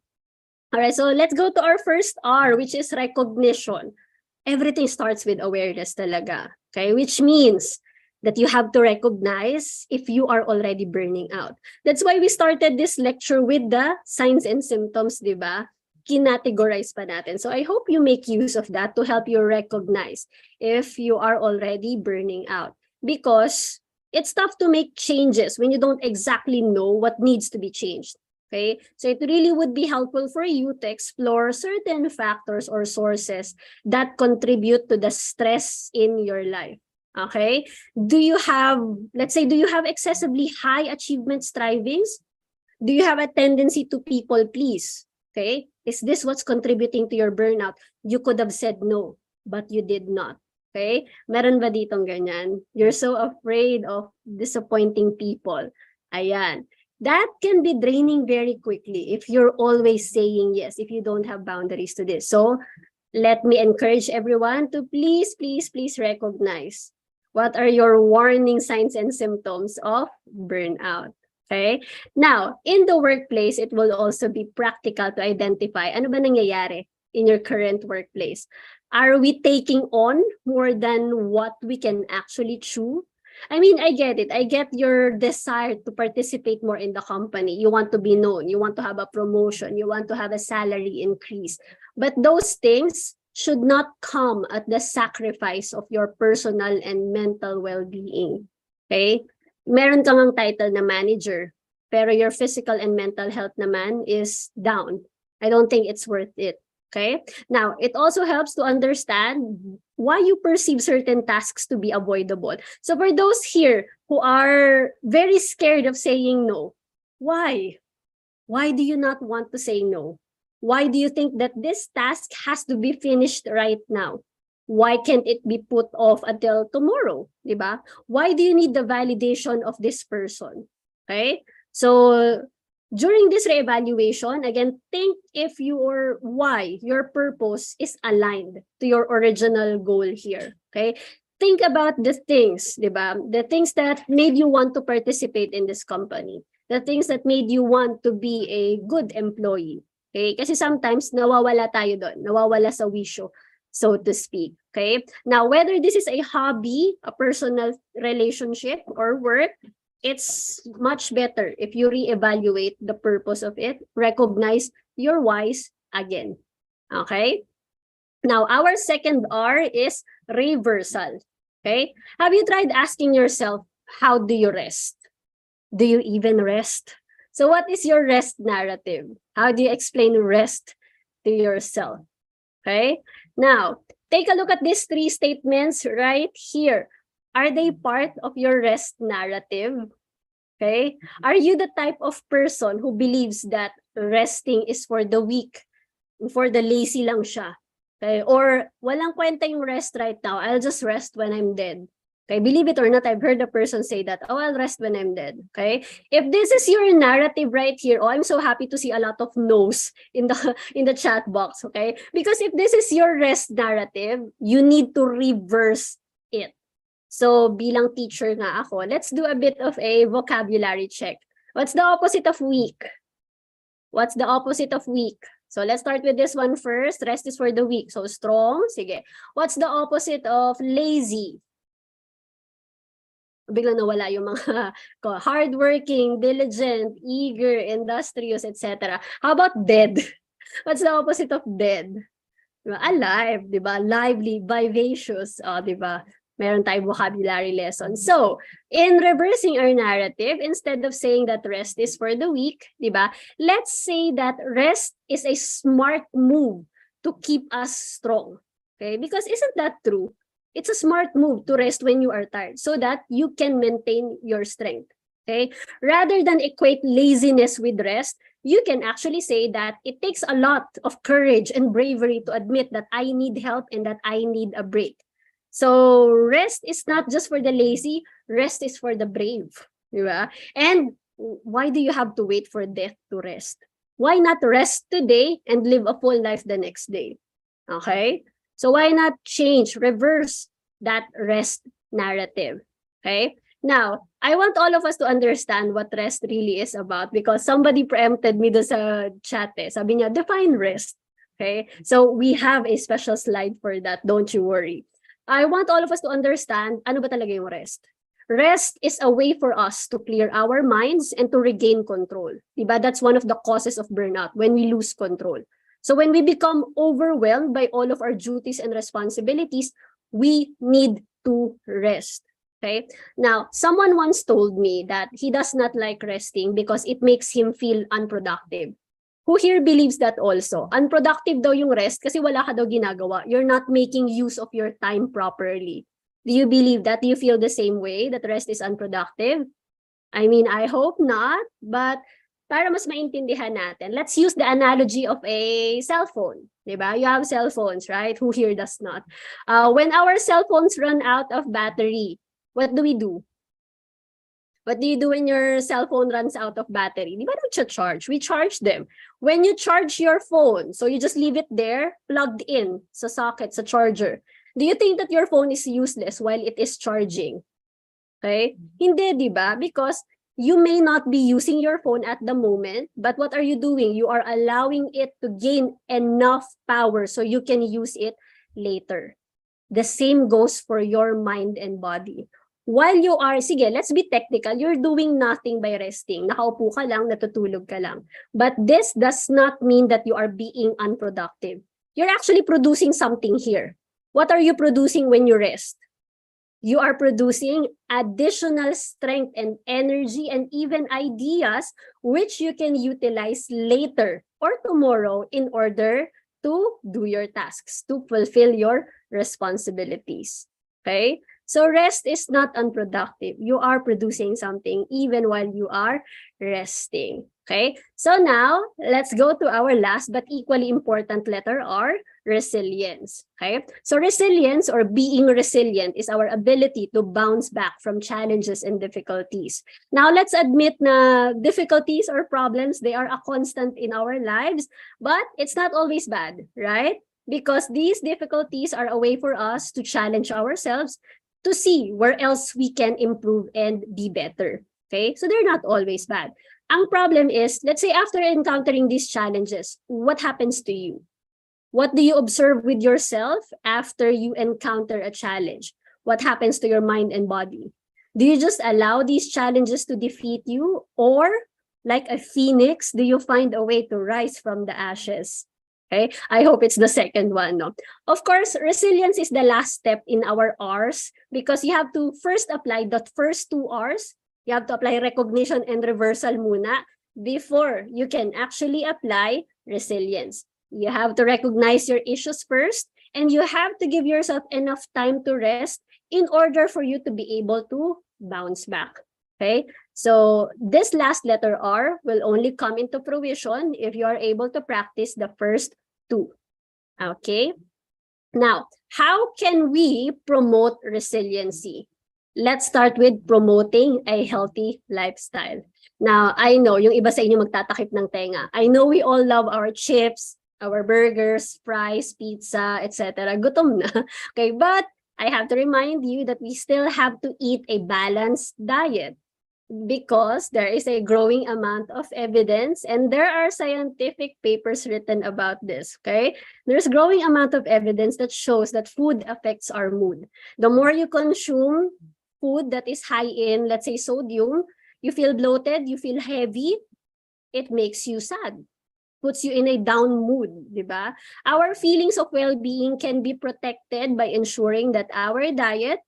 All right, so let's go to our first R, which is recognition. Everything starts with awareness talaga. Okay? Which means that you have to recognize if you are already burning out. That's why we started this lecture with the signs and symptoms, di ba? Kinategorize pa natin. So I hope you make use of that to help you recognize if you are already burning out. Because it's tough to make changes when you don't exactly know what needs to be changed. Okay? So it really would be helpful for you to explore certain factors or sources that contribute to the stress in your life. Okay, do you have, let's say, do you have excessively high achievement strivings? Do you have a tendency to people please? Okay, is this what's contributing to your burnout? You could have said no, but you did not. Okay, meron ba ditong ganyan? You're so afraid of disappointing people. Ayan. That can be draining very quickly if you're always saying yes, if you don't have boundaries to this. So let me encourage everyone to please, please, please recognize what are your warning signs and symptoms of burnout. Okay? Now, in the workplace, it will also be practical to identify ano ba nangyayari in your current workplace. Are we taking on more than what we can actually chew? I mean, I get it. I get your desire to participate more in the company. You want to be known. You want to have a promotion. You want to have a salary increase. But those things should not come at the sacrifice of your personal and mental well-being. Okay? Meron kang ang title na manager, pero your physical and mental health naman is down. I don't think it's worth it. Okay? Now, it also helps to understand why you perceive certain tasks to be avoidable. So for those here who are very scared of saying no, why? Why do you not want to say no? Why do you think that this task has to be finished right now? Why can't it be put off until tomorrow? Diba? Why do you need the validation of this person? Okay? So during this reevaluation, again, think if your purpose is aligned to your original goal here. Okay? think about the things, di ba? The things that made you want to participate in this company. The things that made you want to be a good employee. Okay? Kasi sometimes nawawala tayo doon. Nawawala sa wisyo, so to speak. Okay? Now, whether this is a hobby, a personal relationship, or work, it's much better if you reevaluate the purpose of it, recognize your whys again. Okay? Now, our second R is reversal. Okay? Have you tried asking yourself, how do you rest? Do you even rest? So what is your rest narrative? How do you explain rest to yourself? Okay? Now, take a look at these three statements right here. Are they part of your rest narrative? Okay? Are you the type of person who believes that resting is for the weak, for the lazy lang siya? Okay? Or walang kwenta yung rest right now. I'll just rest when I'm dead. Okay, believe it or not, I've heard a person say that, oh, I'll rest when I'm dead. Okay, if this is your narrative right here, oh, I'm so happy to see a lot of no's in the chat box. Okay, because if this is your rest narrative, you need to reverse it. So bilang teacher nga ako, let's do a bit of a vocabulary check. What's the opposite of weak? What's the opposite of weak? So let's start with this one first. Rest is for the weak. So strong, sige. What's the opposite of lazy? Biglang nawala yung mga hardworking, diligent, eager, industrious, etc. How about dead? What's the opposite of dead? Diba? Alive, diba? Lively, vivacious, diba? Meron tayong vocabulary lesson. So, in reversing our narrative, instead of saying that rest is for the weak, diba? Let's say that rest is a smart move to keep us strong. Okay? Because isn't that true? It's a smart move to rest when you are tired so that you can maintain your strength. Okay? Rather than equate laziness with rest, you can actually say that it takes a lot of courage and bravery to admit that I need help and that I need a break. So rest is not just for the lazy, rest is for the brave. Diba? And why do you have to wait for death to rest? Why not rest today and live a full life the next day? Okay? So why not change, reverse that rest narrative? Okay? Now, I want all of us to understand what rest really is about because somebody preempted me sa chat. Sabi niya, define rest. Okay? So we have a special slide for that. Don't you worry. I want all of us to understand ano ba talaga yung rest. Rest is a way for us to clear our minds and to regain control. Diba? That's one of the causes of burnout, when we lose control. So when we become overwhelmed by all of our duties and responsibilities, we need to rest. Okay? Now, someone once told me that he does not like resting because it makes him feel unproductive. Who here believes that also? Unproductive daw yung rest kasi wala ka daw ginagawa. You're not making use of your time properly. Do you believe that? Do you feel the same way, that rest is unproductive? I mean, I hope not, but para mas maintindihan natin, let's use the analogy of a cell phone. Diba? You have cell phones, right? Who here does not? When our cell phones run out of battery, what do we do? What do you do when your cell phone runs out of battery? Di ba charge? We charge them. When you charge your phone, so you just leave it there, plugged in sa socket, sa charger. Do you think that your phone is useless while it is charging? Okay? Hindi, di ba? Because you may not be using your phone at the moment, but what are you doing? You are allowing it to gain enough power so you can use it later. The same goes for your mind and body. While you are, sige, let's be technical, you're doing nothing by resting. Nakaupo ka lang, natutulog ka lang. But this does not mean that you are being unproductive. You're actually producing something here. What are you producing when you rest? You are producing additional strength and energy and even ideas which you can utilize later or tomorrow in order to do your tasks, to fulfill your responsibilities. Okay? So rest is not unproductive. You are producing something even while you are resting. Okay? So now, let's go to our last but equally important letter R, resilience. Okay? So resilience or being resilient is our ability to bounce back from challenges and difficulties. Now, let's admit na difficulties or problems, they are a constant in our lives, but it's not always bad, right? Because these difficulties are a way for us to challenge ourselves, to see where else we can improve and be better. Okay? So they're not always bad. Ang problem is, let's say after encountering these challenges, what happens to you? What do you observe with yourself after you encounter a challenge? What happens to your mind and body? Do you just allow these challenges to defeat you? Or, like a phoenix, do you find a way to rise from the ashes? Okay, I hope it's the second one. No? Of course, resilience is the last step in our R's because you have to first apply the first two R's. You have to apply recognition and reversal muna before you can actually apply resilience. You have to recognize your issues first, and you have to give yourself enough time to rest in order for you to be able to bounce back. Okay, so this last letter R will only come into fruition if you are able to practice the first two. Okay, now, how can we promote resiliency? Let's start with promoting a healthy lifestyle. Now, I know, yung iba sa inyo magtatakip ng tenga. I know we all love our chips, our burgers, fries, pizza, etc. Gutom na. Okay, but I have to remind you that we still have to eat a balanced diet because there is a growing amount of evidence and there are scientific papers written about this, okay? There's growing amount of evidence that shows that food affects our mood. The more you consume food that is high in, let's say, sodium, you feel bloated, you feel heavy, it makes you sad, puts you in a down mood, di ba? Our feelings of well-being can be protected by ensuring that our diet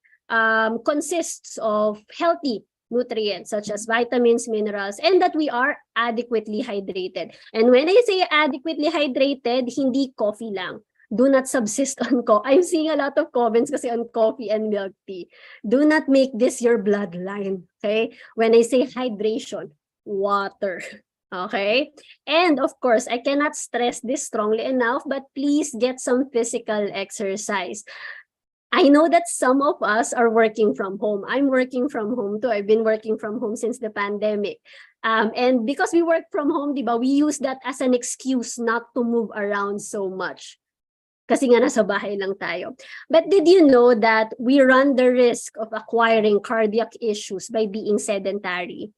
consists of healthy nutrients such as vitamins, minerals, and that we are adequately hydrated. And when I say adequately hydrated, hindi coffee lang. Do not subsist on coffee. I'm seeing a lot of comments kasi on coffee and milk tea. Do not make this your bloodline, okay? When I say hydration, water. Okay? And of course, I cannot stress this strongly enough, but please get some physical exercise. I know that some of us are working from home. I'm working from home too. I've been working from home since the pandemic. And because we work from home, diba, we use that as an excuse not to move around so much. Kasi nga nasa bahay lang tayo. But did you know that we run the risk of acquiring cardiac issues by being sedentary?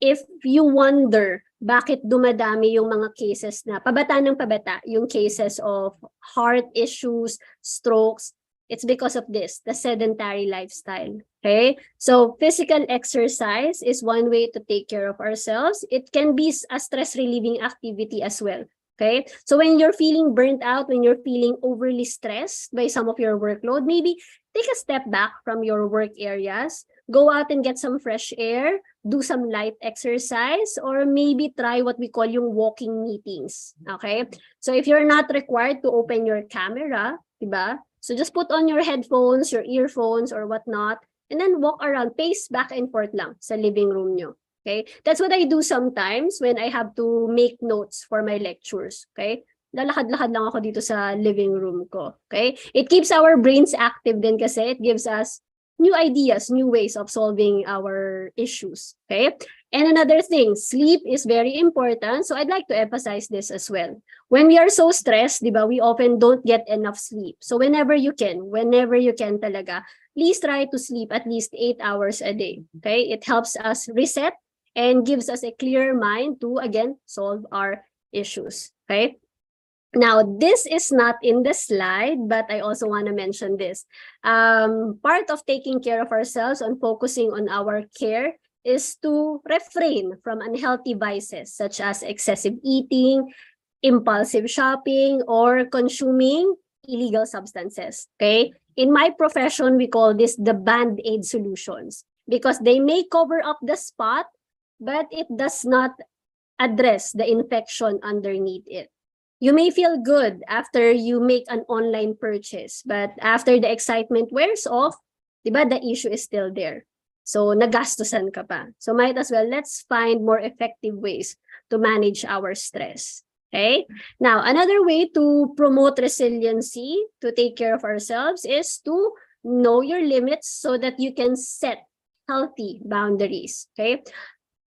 If you wonder bakit dumadami yung mga cases na pabata ng pabata, yung cases of heart issues, strokes, it's because of this, the sedentary lifestyle. Okay? So physical exercise is one way to take care of ourselves. It can be a stress-relieving activity as well. Okay? So when you're feeling burnt out, when you're feeling overly stressed by some of your workload, maybe take a step back from your work areas, go out and get some fresh air, do some light exercise, or maybe try what we call yung walking meetings. Okay? So if you're not required to open your camera, diba? So just put on your headphones, your earphones, or whatnot, and then walk around, pace back and forth lang sa living room nyo. Okay? That's what I do sometimes when I have to make notes for my lectures. Okay? Lalakad-lakad lang ako dito sa living room ko. Okay? It keeps our brains active din kasi it gives us new ideas, new ways of solving our issues. Okay? And another thing, sleep is very important. So I'd like to emphasize this as well. When we are so stressed, diba, we often don't get enough sleep. So whenever you can talaga, please try to sleep at least 8 hours a day. Okay? It helps us reset and gives us a clear mind to, again, solve our issues. Okay? Now, this is not in the slide, but I also want to mention this. Part of taking care of ourselves and focusing on our care is to refrain from unhealthy vices such as excessive eating, impulsive shopping, or consuming illegal substances. Okay? In my profession, we call this the band-aid solutions because they may cover up the spot, but it does not address the infection underneath it. You may feel good after you make an online purchase, but after the excitement wears off, diba, the issue is still there. So, nagastusan ka pa. So, might as well, let's find more effective ways to manage our stress. Okay? Now, another way to promote resiliency, to take care of ourselves, is to know your limits so that you can set healthy boundaries. Okay?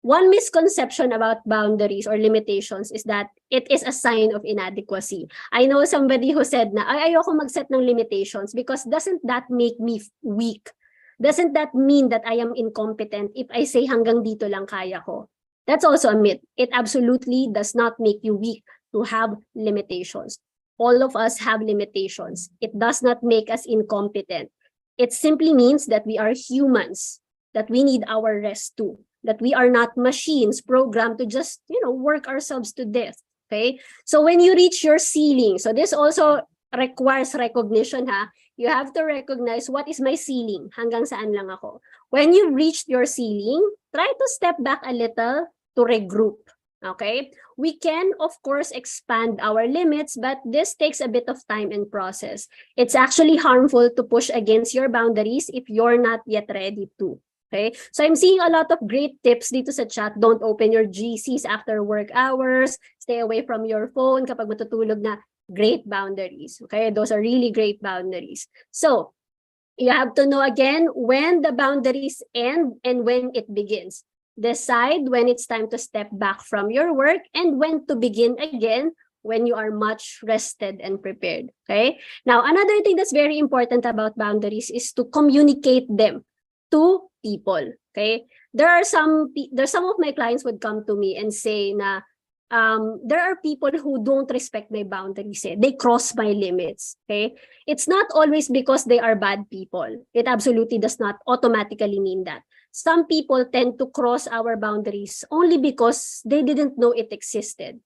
One misconception about boundaries or limitations is that it is a sign of inadequacy. I know somebody who said na, ayoko mag-set ng limitations because doesn't that make me weak? Doesn't that mean that I am incompetent if I say hanggang dito lang kaya ko? That's also a myth. It absolutely does not make you weak to have limitations. All of us have limitations. It does not make us incompetent. It simply means that we are humans, that we need our rest too, that we are not machines programmed to just, work ourselves to death. Okay? So when you reach your ceiling, so this also requires recognition, ha? You have to recognize what is my ceiling, hanggang saan lang ako. When you've reached your ceiling, try to step back a little to regroup. Okay? We can, of course, expand our limits, but this takes a bit of time and process. It's actually harmful to push against your boundaries if you're not yet ready to. Okay? So I'm seeing a lot of great tips dito sa chat. Don't open your GCs after work hours. Stay away from your phone kapag matutulog na. Great boundaries. Okay? Those are really great boundaries. So you have to know again when the boundaries end and when it begins. Decide when it's time to step back from your work and when to begin again when you are much rested and prepared. Okay? Now, another thing that's very important about boundaries is to communicate them to people. Okay? There's some of my clients would come to me and say na there are people who don't respect my boundaries. They cross my limits. Okay? It's not always because they are bad people. It absolutely does not automatically mean that. Some people tend to cross our boundaries only because they didn't know it existed.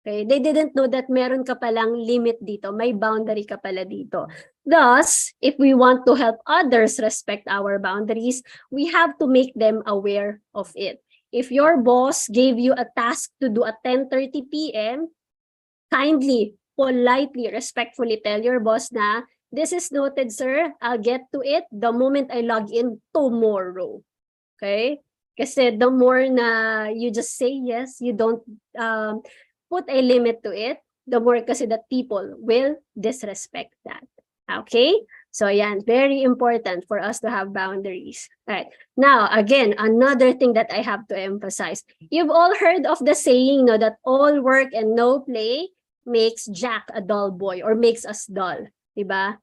Okay? They didn't know that meron ka palang limit dito, may boundary ka pala dito. Thus, if we want to help others respect our boundaries, we have to make them aware of it. If your boss gave you a task to do at 10:30 p.m., kindly, politely, respectfully tell your boss na, this is noted, sir. I'll get to it the moment I log in tomorrow. Okay? Kasi the more na you just say yes, you don't put a limit to it, the more kasi that people will disrespect that. Okay? So yan, very important for us to have boundaries. Right. Now, again, another thing that I have to emphasize. You've all heard of the saying, no, that all work and no play makes Jack a dull boy or makes us dull. Diba?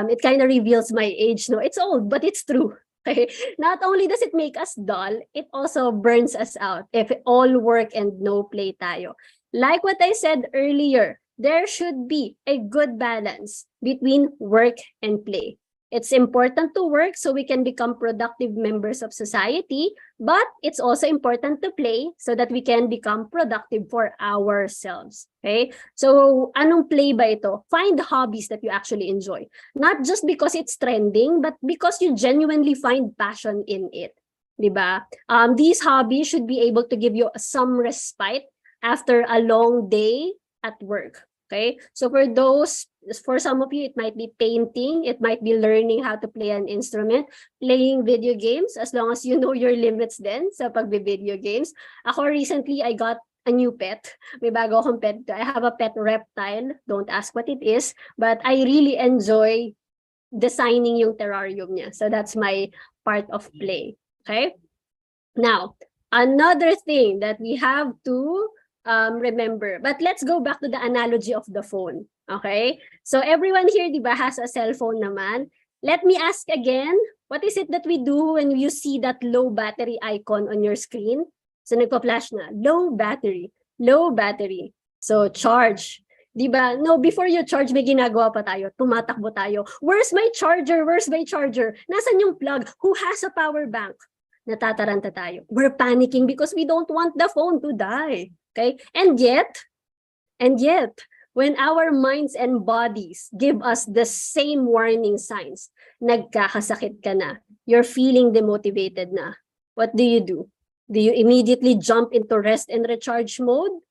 It kind of reveals my age. No, it's old, but it's true. Okay? Not only does it make us dull, it also burns us out if all work and no play tayo. Like what I said earlier, there should be a good balance between work and play. It's important to work so we can become productive members of society, but it's also important to play so that we can become productive for ourselves. Okay? So, anong play ba ito? Find hobbies that you actually enjoy. Not just because it's trending, but because you genuinely find passion in it. Diba? These hobbies should be able to give you some respite after a long day at work. Okay, so for some of you, it might be painting, it might be learning how to play an instrument, playing video games, as long as you know your limits then sa pagbe-video games. Ako recently, I got a new pet. May bago akong pet. I have a pet reptile. Don't ask what it is, but I really enjoy designing yung terrarium niya. So that's my part of play. Okay? Now, another thing that we have to remember. But let's go back to the analogy of the phone. Okay? So everyone here, di ba, has a cell phone naman. Let me ask again, what is it that we do when you see that low battery icon on your screen? So nagpa-flash na, low battery, low battery. So charge. Di ba? No, before you charge, may ginagawa pa tayo. Tumatakbo tayo. Where's my charger? Where's my charger? Nasaan yung plug? Who has a power bank? Natataranta tayo. We're panicking because we don't want the phone to die. Okay? And yet, when our minds and bodies give us the same warning signs, nagkakasakit ka na, you're feeling demotivated na, what do? Do you immediately jump into rest and recharge mode?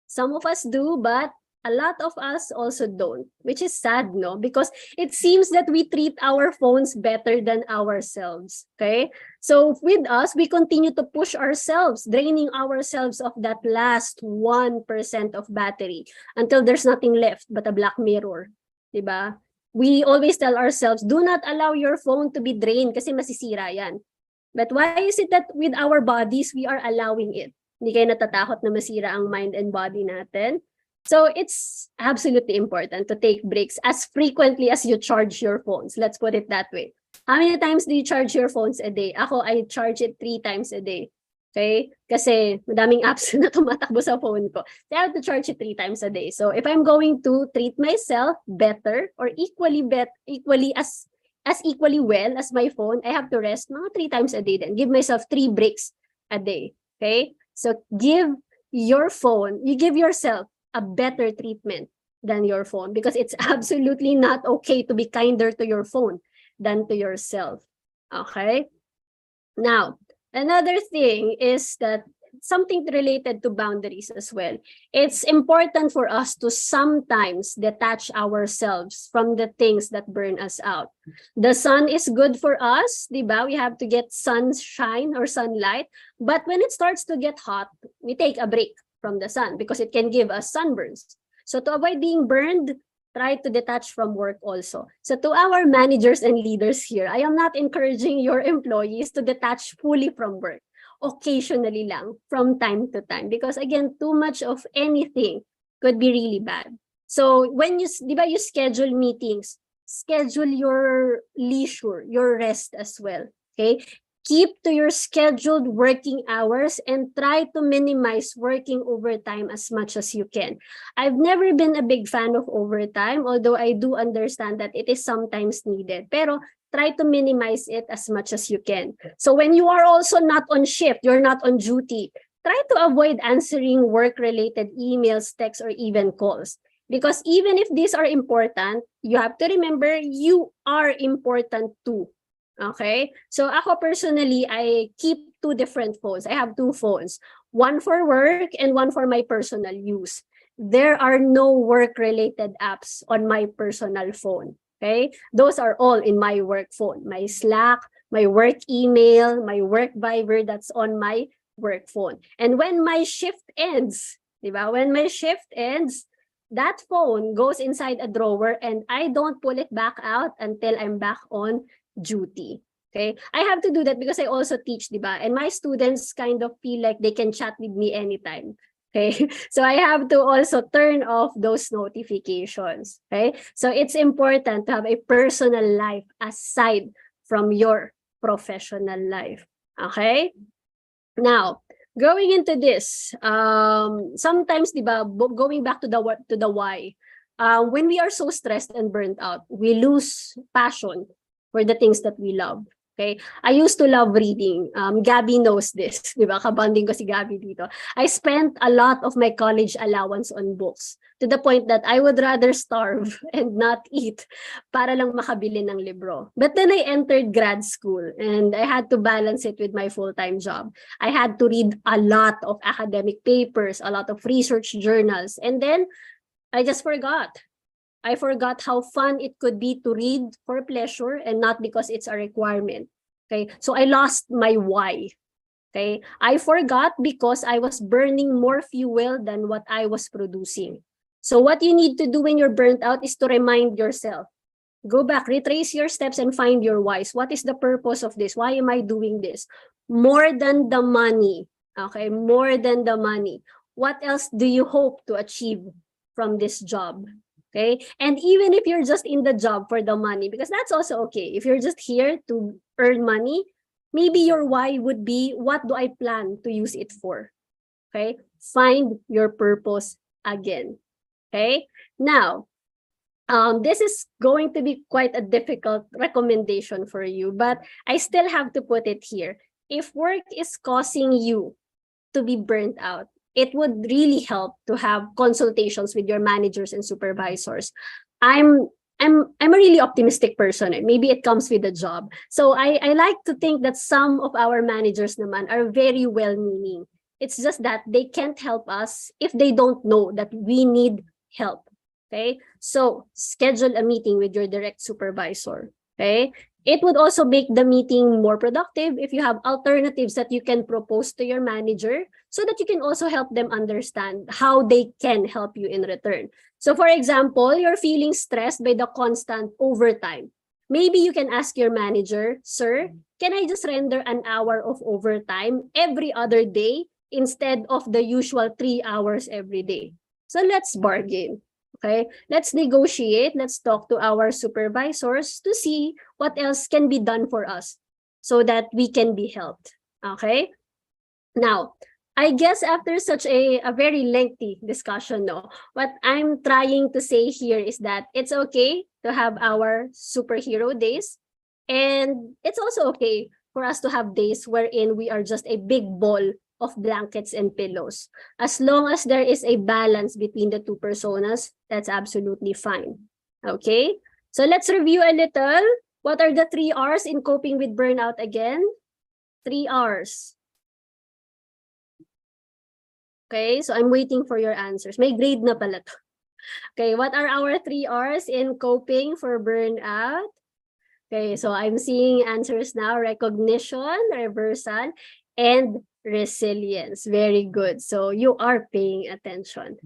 Some of us do, but a lot of us also don't, which is sad, no? Because it seems that we treat our phones better than ourselves, okay? So with us, we continue to push ourselves, draining ourselves of that last 1% of battery until there's nothing left but a black mirror, diba? We always tell ourselves, do not allow your phone to be drained kasi masisira yan. But why is it that with our bodies, we are allowing it? Hindi kayo natatakot na masira ang mind and body natin? So it's absolutely important to take breaks as frequently as you charge your phones. Let's put it that way. How many times do you charge your phones a day? Ako, I charge it 3 times a day. Okay? Kasi madaming apps na tumatakbo sa phone ko. So I have to charge it 3 times a day. So if I'm going to treat myself better or equally as equally well as my phone, I have to rest mga 3 times a day then. Give myself 3 breaks a day. Okay? So you give yourself a better treatment than your phone because it's absolutely not okay to be kinder to your phone than to yourself. Okay? Now, another thing is that something related to boundaries as well. It's important for us to sometimes detach ourselves from the things that burn us out. The sun is good for us, diba? We have to get sunshine or sunlight. But when it starts to get hot, we take a break from the sun because it can give us sunburns. So to avoid being burned, try to detach from work also. So to our managers and leaders here, I am not encouraging your employees to detach fully from work. Occasionally lang, from time to time. Because again, too much of anything could be really bad. So when you schedule meetings, schedule your leisure, your rest as well. Okay? Keep to your scheduled working hours and try to minimize working overtime as much as you can. I've never been a big fan of overtime, although I do understand that it is sometimes needed. Pero try to minimize it as much as you can. So when you are also not on shift, you're not on duty, try to avoid answering work-related emails, texts, or even calls. Because even if these are important, you have to remember you are important too. Okay? So ako personally, I keep 2 different phones. I have 2 phones. One for work and one for my personal use. There are no work-related apps on my personal phone. Okay? Those are all in my work phone. My Slack, my work email, my work Viber, that's on my work phone. And when my shift ends, diba? When my shift ends, that phone goes inside a drawer and I don't pull it back out until I'm back on duty. Okay? I have to do that because I also teach, diba? And my students kind of feel like they can chat with me anytime. Okay? So I have to also turn off those notifications. Okay? So it's important to have a personal life aside from your professional life. Okay? Now, going into this, sometimes, diba, going back to the why, when we are so stressed and burnt out, we lose passion for the things that we love. Okay? I used to love reading. Gabby knows this. Diba? Kabanding ko si Gabby dito. I spent a lot of my college allowance on books to the point that I would rather starve and not eat para lang makabili ng libro. But then I entered grad school and I had to balance it with my full-time job. I had to read a lot of academic papers, a lot of research journals, and then I just forgot. I forgot how fun it could be to read for pleasure and not because it's a requirement. Okay, so I lost my why. Okay, I forgot because I was burning more fuel than what I was producing. So what you need to do when you're burnt out is to remind yourself. Go back, retrace your steps and find your whys. What is the purpose of this? Why am I doing this? More than the money. Okay, more than the money. What else do you hope to achieve from this job? Okay, and even if you're just in the job for the money, because that's also okay. If you're just here to earn money, maybe your why would be, what do I plan to use it for? Okay, find your purpose again. Okay, now, this is going to be quite a difficult recommendation for you, but I still have to put it here. If work is causing you to be burnt out, it would really help to have consultations with your managers and supervisors. I'm a really optimistic person. Maybe it comes with the job. So I like to think that some of our managers naman are very well-meaning. It's just that they can't help us if they don't know that we need help. Okay? So schedule a meeting with your direct supervisor. Okay? It would also make the meeting more productive if you have alternatives that you can propose to your manager so that you can also help them understand how they can help you in return. So for example, you're feeling stressed by the constant overtime. Maybe you can ask your manager, sir, can I just render an hour of overtime every other day instead of the usual 3 hours every day? So let's bargain. Okay, let's negotiate. Let's talk to our supervisors to see what else can be done for us so that we can be helped. Okay, now, I guess after such a very lengthy discussion, no, what I'm trying to say here is that it's okay to have our superhero days. And it's also okay for us to have days wherein we are just a big ball of blankets and pillows. As long as there is a balance between the two personas, that's absolutely fine. Okay? So let's review a little. What are the 3 R's in coping with burnout again? 3 R's. Okay, so I'm waiting for your answers. May grade na pala to. Okay, what are our 3 R's in coping for burnout? Okay, so I'm seeing answers now: recognition, reversal, and resilience. Very good. So you are paying attention.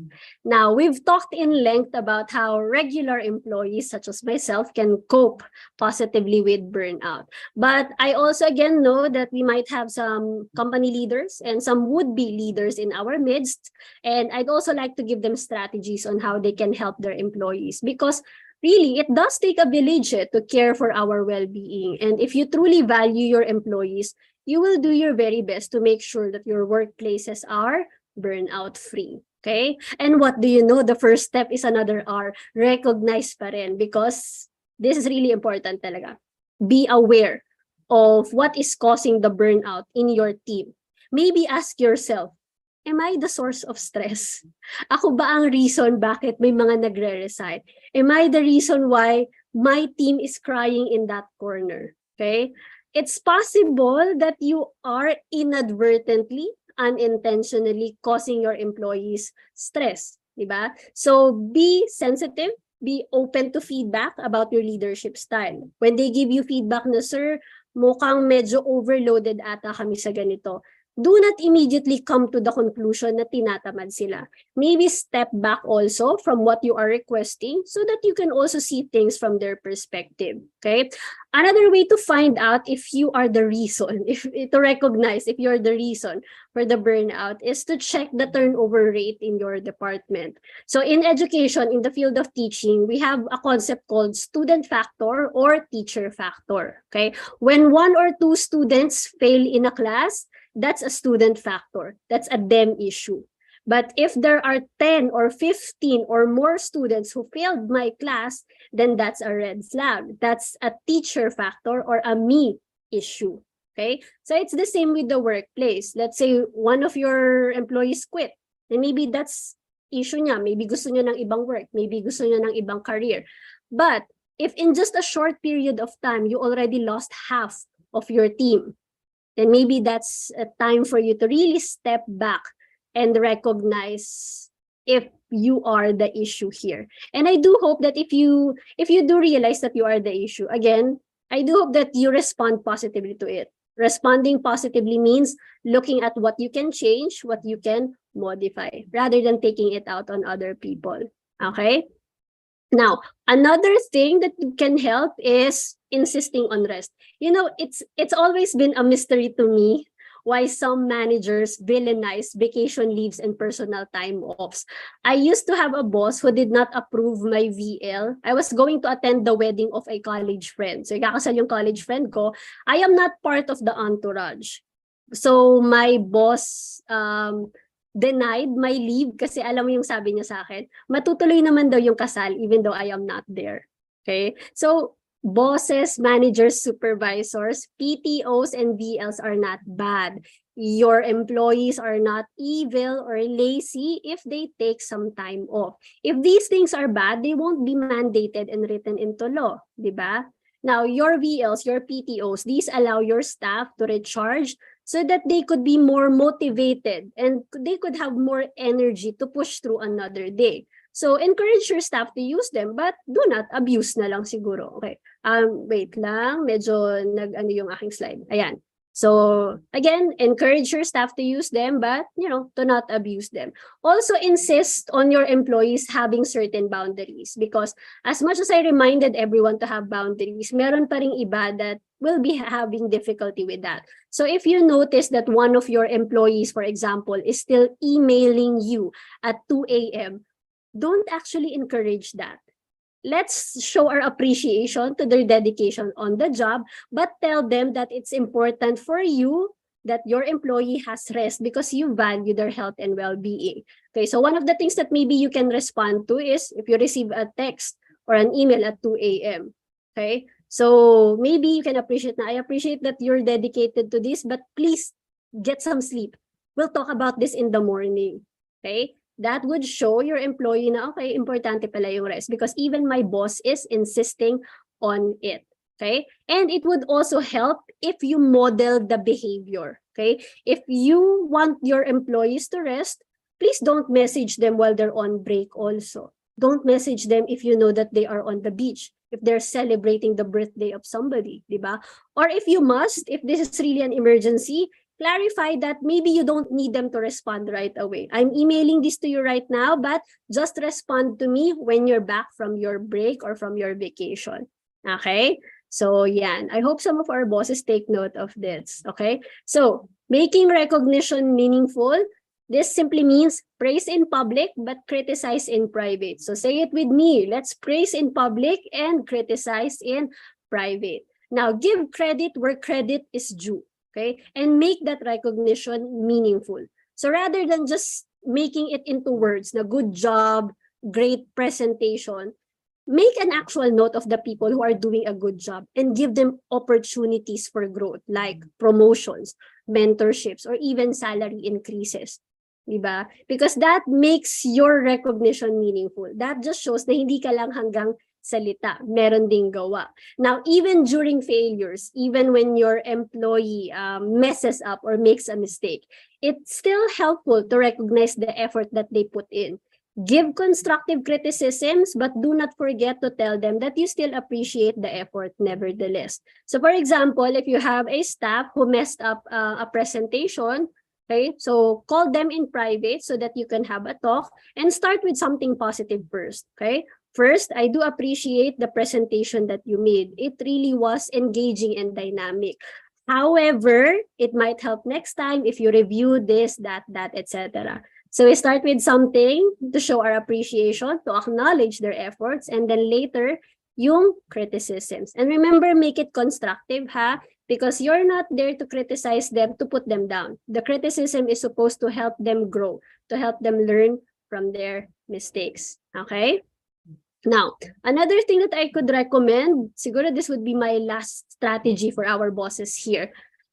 Now, we've talked in length about how regular employees, such as myself, can cope positively with burnout. But I also, again, know that we might have some company leaders and some would-be leaders in our midst. And I'd also like to give them strategies on how they can help their employees, because really, it does take a village to care for our well-being. And if you truly value your employees, you will do your very best to make sure that your workplaces are burnout-free. Okay? And what do you know? The first step is another R, recognize pa rin, because this is really important talaga. Be aware of what is causing the burnout in your team. Maybe ask yourself, am I the source of stress? Ako ba ang reason bakit may mga nagre-resign? Am I the reason why my team is crying in that corner? Okay? It's possible that you are inadvertently, unintentionally causing your employees stress, diba? So be sensitive, be open to feedback about your leadership style. When they give you feedback na, sir, mukhang medyo overloaded ata kami sa ganito, do not immediately come to the conclusion na tinatamad sila. Maybe step back also from what you are requesting so that you can also see things from their perspective. Okay? Another way to find out if you are the reason, to recognize if you're the reason for the burnout, is to check the turnover rate in your department. So in education, in the field of teaching, we have a concept called student factor or teacher factor. Okay? When 1 or 2 students fail in a class, that's a student factor. That's a them issue. But if there are 10 or 15 or more students who failed my class, then that's a red flag. That's a teacher factor or a me issue. Okay? So it's the same with the workplace. Let's say one of your employees quit. And maybe that's issue niya. Maybe gusto niya ng ibang work. Maybe gusto niya ng ibang career. But if in just a short period of time, you already lost half of your team, then maybe that's a time for you to really step back and recognize if you are the issue here. And I do hope that if you do realize that you are the issue, again, I do hope that you respond positively to it. Responding positively means looking at what you can change, what you can modify, rather than taking it out on other people. Okay? Now, another thing that can help is insisting on rest. You know, it's always been a mystery to me why some managers villainize vacation leaves and personal time offs. I used to have a boss who did not approve my VL. I was going to attend the wedding of a college friend. So, ikakasal yung college friend ko. I am not part of the entourage. So, my boss denied my leave kasi alam mo yung sabi niya sa akin, matutuloy naman daw yung kasal even though I am not there. Okay? So, bosses, managers, supervisors, PTOs, and VLs are not bad. Your employees are not evil or lazy if they take some time off. If these things are bad, they won't be mandated and written into law, di ba? Now, your VLs, your PTOs, these allow your staff to recharge so that they could be more motivated and they could have more energy to push through another day. So, encourage your staff to use them, but do not abuse na lang siguro. Okay. Wait lang. Medyo nag-ano yung aking slide. Ayan. So, again, encourage your staff to use them, but, to not abuse them. Also, insist on your employees having certain boundaries because as much as I reminded everyone to have boundaries, meron pa ring iba that will be having difficulty with that. So, if you notice that one of your employees, for example, is still emailing you at 2 a.m., don't actually encourage that. Let's show our appreciation to their dedication on the job, but tell them that it's important for you that your employee has rest because you value their health and well-being. Okay, so one of the things that maybe you can respond to is if you receive a text or an email at 2 a.m. Okay, so maybe you can appreciate na, I appreciate that you're dedicated to this, but please get some sleep. We'll talk about this in the morning. Okay, that would show your employee na, okay, importante pala yung rest because even my boss is insisting on it. Okay, and it would also help if you model the behavior. Okay, if you want your employees to rest, please don't message them while they're on break also. Don't message them if you know that they are on the beach, if they're celebrating the birthday of somebody, di ba? Or if you must, if this is really an emergency, clarify that maybe you don't need them to respond right away. I'm emailing this to you right now, but just respond to me when you're back from your break or from your vacation. Okay? So, yan. I hope some of our bosses take note of this. Okay? So, making recognition meaningful, this simply means praise in public but criticize in private. So, say it with me. Let's praise in public and criticize in private. Now, give credit where credit is due. Okay? And make that recognition meaningful. So, rather than just making it into words, na good job, great presentation, make an actual note of the people who are doing a good job and give them opportunities for growth like promotions, mentorships, or even salary increases. Diba? Because that makes your recognition meaningful. That just shows na hindi ka lang hanggang salita, meron ding gawa. Now, even during failures, even when your employee messes up or makes a mistake, it's still helpful to recognize the effort that they put in. Give constructive criticisms, but do not forget to tell them that you still appreciate the effort nevertheless. So for example, if you have a staff who messed up a presentation, okay, so call them in private so that you can have a talk and start with something positive first, okay? First, I do appreciate the presentation that you made. It really was engaging and dynamic. However, it might help next time if you review this, that, etc. So we start with something to show our appreciation, to acknowledge their efforts, and then later, yung criticisms. And remember, make it constructive, ha? Because you're not there to criticize them, to put them down. The criticism is supposed to help them grow, to help them learn from their mistakes, okay? Now, another thing that I could recommend, siguro this would be my last strategy for our bosses here.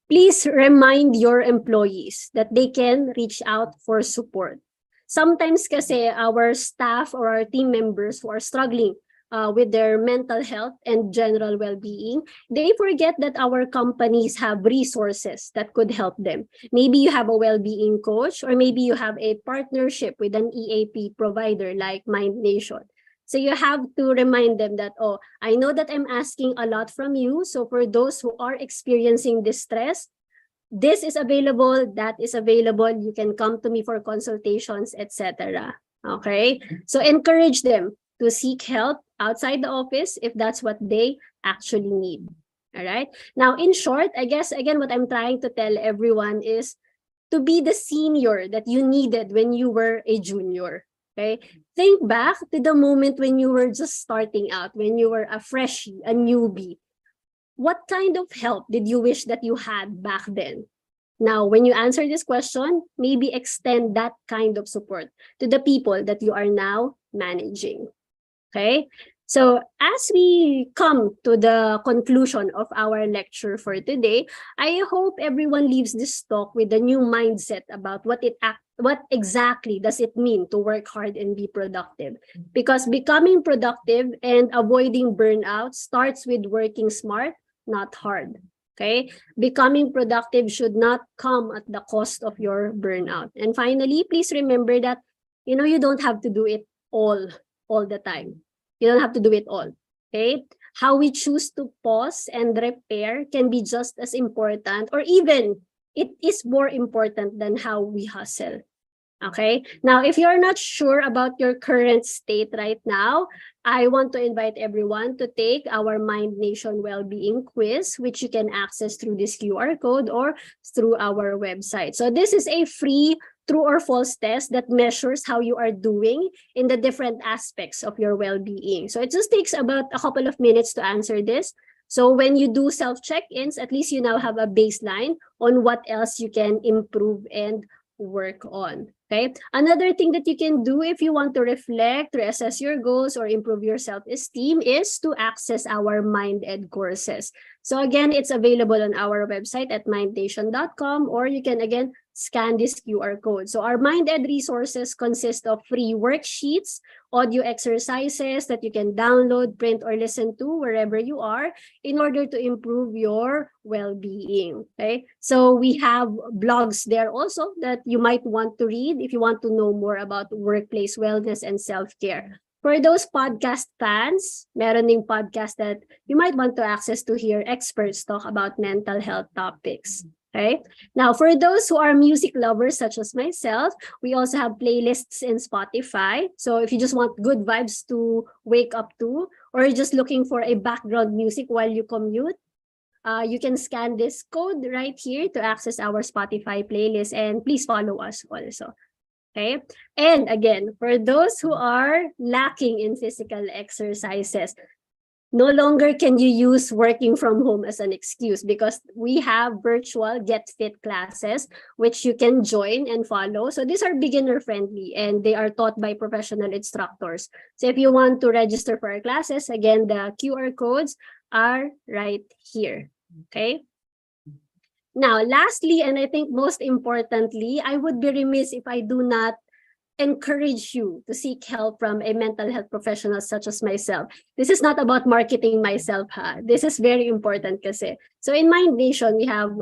Please remind your employees that they can reach out for support. Sometimes kasi our staff or our team members who are struggling with their mental health and general well-being, they forget that our companies have resources that could help them. Maybe you have a well-being coach or maybe you have a partnership with an EAP provider like Mind Nation. So you have to remind them that, oh, I know that I'm asking a lot from you. So for those who are experiencing distress, this is available, that is available. You can come to me for consultations, etc. Okay? So encourage them to seek help outside the office if that's what they actually need. All right? Now, in short, I guess, again, what I'm trying to tell everyone is to be the senior that you needed when you were a junior. Okay? Think back to the moment when you were just starting out, when you were a freshie, a newbie. What kind of help did you wish that you had back then? Now, when you answer this question, maybe extend that kind of support to the people that you are now managing. Okay? So as we come to the conclusion of our lecture for today, I hope everyone leaves this talk with a new mindset about what exactly does it mean to work hard and be productive. Because becoming productive and avoiding burnout starts with working smart, not hard. Okay? Becoming productive should not come at the cost of your burnout. And finally, please remember that you don't have to do it all the time. You don't have to do it all, okay? How we choose to pause and repair can be just as important, or even it is more important than how we hustle. Okay. Now, if you're not sure about your current state right now, I want to invite everyone to take our Mind Nation Wellbeing Quiz, which you can access through this QR code or through our website. So this is a free true or false test that measures how you are doing in the different aspects of your well-being. So it just takes about a couple of minutes to answer this. So when you do self-check-ins, at least you now have a baseline on what else you can improve and work on. Okay. Another thing that you can do if you want to reflect, reassess your goals, or improve your self-esteem is to access our Mind Ed courses. So again, it's available on our website at mindstation.com, or you can again scan this QR code. So our Mind Ed resources consist of free worksheets, audio exercises that you can download, print, or listen to wherever you are in order to improve your well-being. Okay. So we have blogs there also that you might want to read if you want to know more about workplace wellness and self-care. For those podcast fans, meron ding podcast that you might want to access to hear experts talk about mental health topics. Okay. Now, for those who are music lovers such as myself, we also have playlists in Spotify. So if you just want good vibes to wake up to, or you're just looking for a background music while you commute, you can scan this code right here to access our Spotify playlist, and please follow us also. Okay. And again, for those who are lacking in physical exercises, no longer can you use working from home as an excuse, because we have virtual Get Fit classes, which you can join and follow. So these are beginner friendly and they are taught by professional instructors. So if you want to register for our classes, again, the QR codes are right here. Okay. Now, lastly, and I think most importantly, I would be remiss if I do not encourage you to seek help from a mental health professional such as myself. This is not about marketing myself, ha. This is very important kasi. So in Mind Nation, we have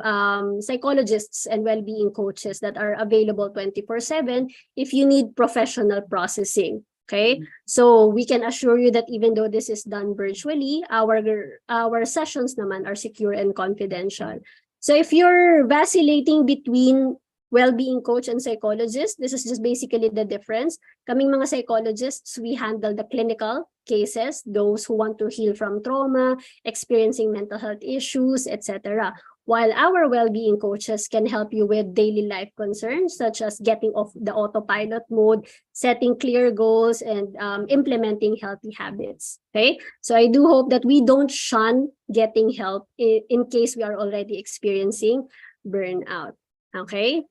psychologists and well-being coaches that are available 24/7 if you need professional processing. Okay, so we can assure you that even though this is done virtually, our sessions naman are secure and confidential. So if you're vacillating between well-being coach and psychologist, this is just basically the difference. Kaming mga psychologists, we handle the clinical cases, those who want to heal from trauma, experiencing mental health issues, etc. While our well-being coaches can help you with daily life concerns, such as getting off the autopilot mode, setting clear goals, and implementing healthy habits. Okay, so I do hope that we don't shun getting help in case we are already experiencing burnout. Okay.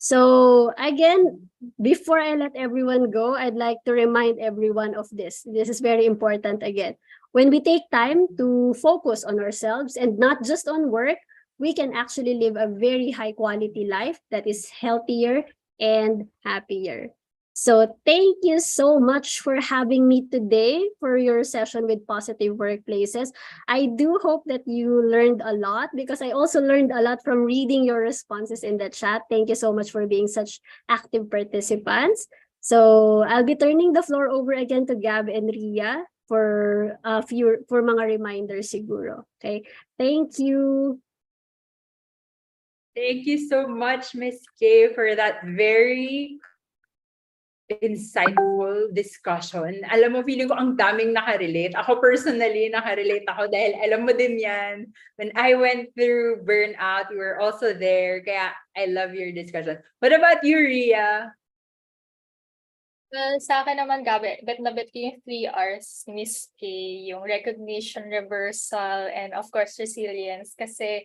So again, before I let everyone go, I'd like to remind everyone of this. This is very important again. When we take time to focus on ourselves and not just on work, we can actually live a very high quality life that is healthier and happier. So thank you so much for having me today for your session with Positive Workplaces. I do hope that you learned a lot, because I also learned a lot from reading your responses in the chat. Thank you so much for being such active participants. So I'll be turning the floor over again to Gab and Ria for mga reminders siguro. Okay. Thank you. Thank you so much, Miss Kay, for that very insightful discussion. Alam mo, feeling ko ang daming nakarelate. Ako personally, nakarelate ako dahil alam mo din yan. When I went through burnout, you were also there. Kaya I love your discussion. What about you, Ria? Well, sa akin naman, Gabi, bet na bet ko yung 3 R's, Miss K, yung recognition, reversal, and of course, resilience. Kasi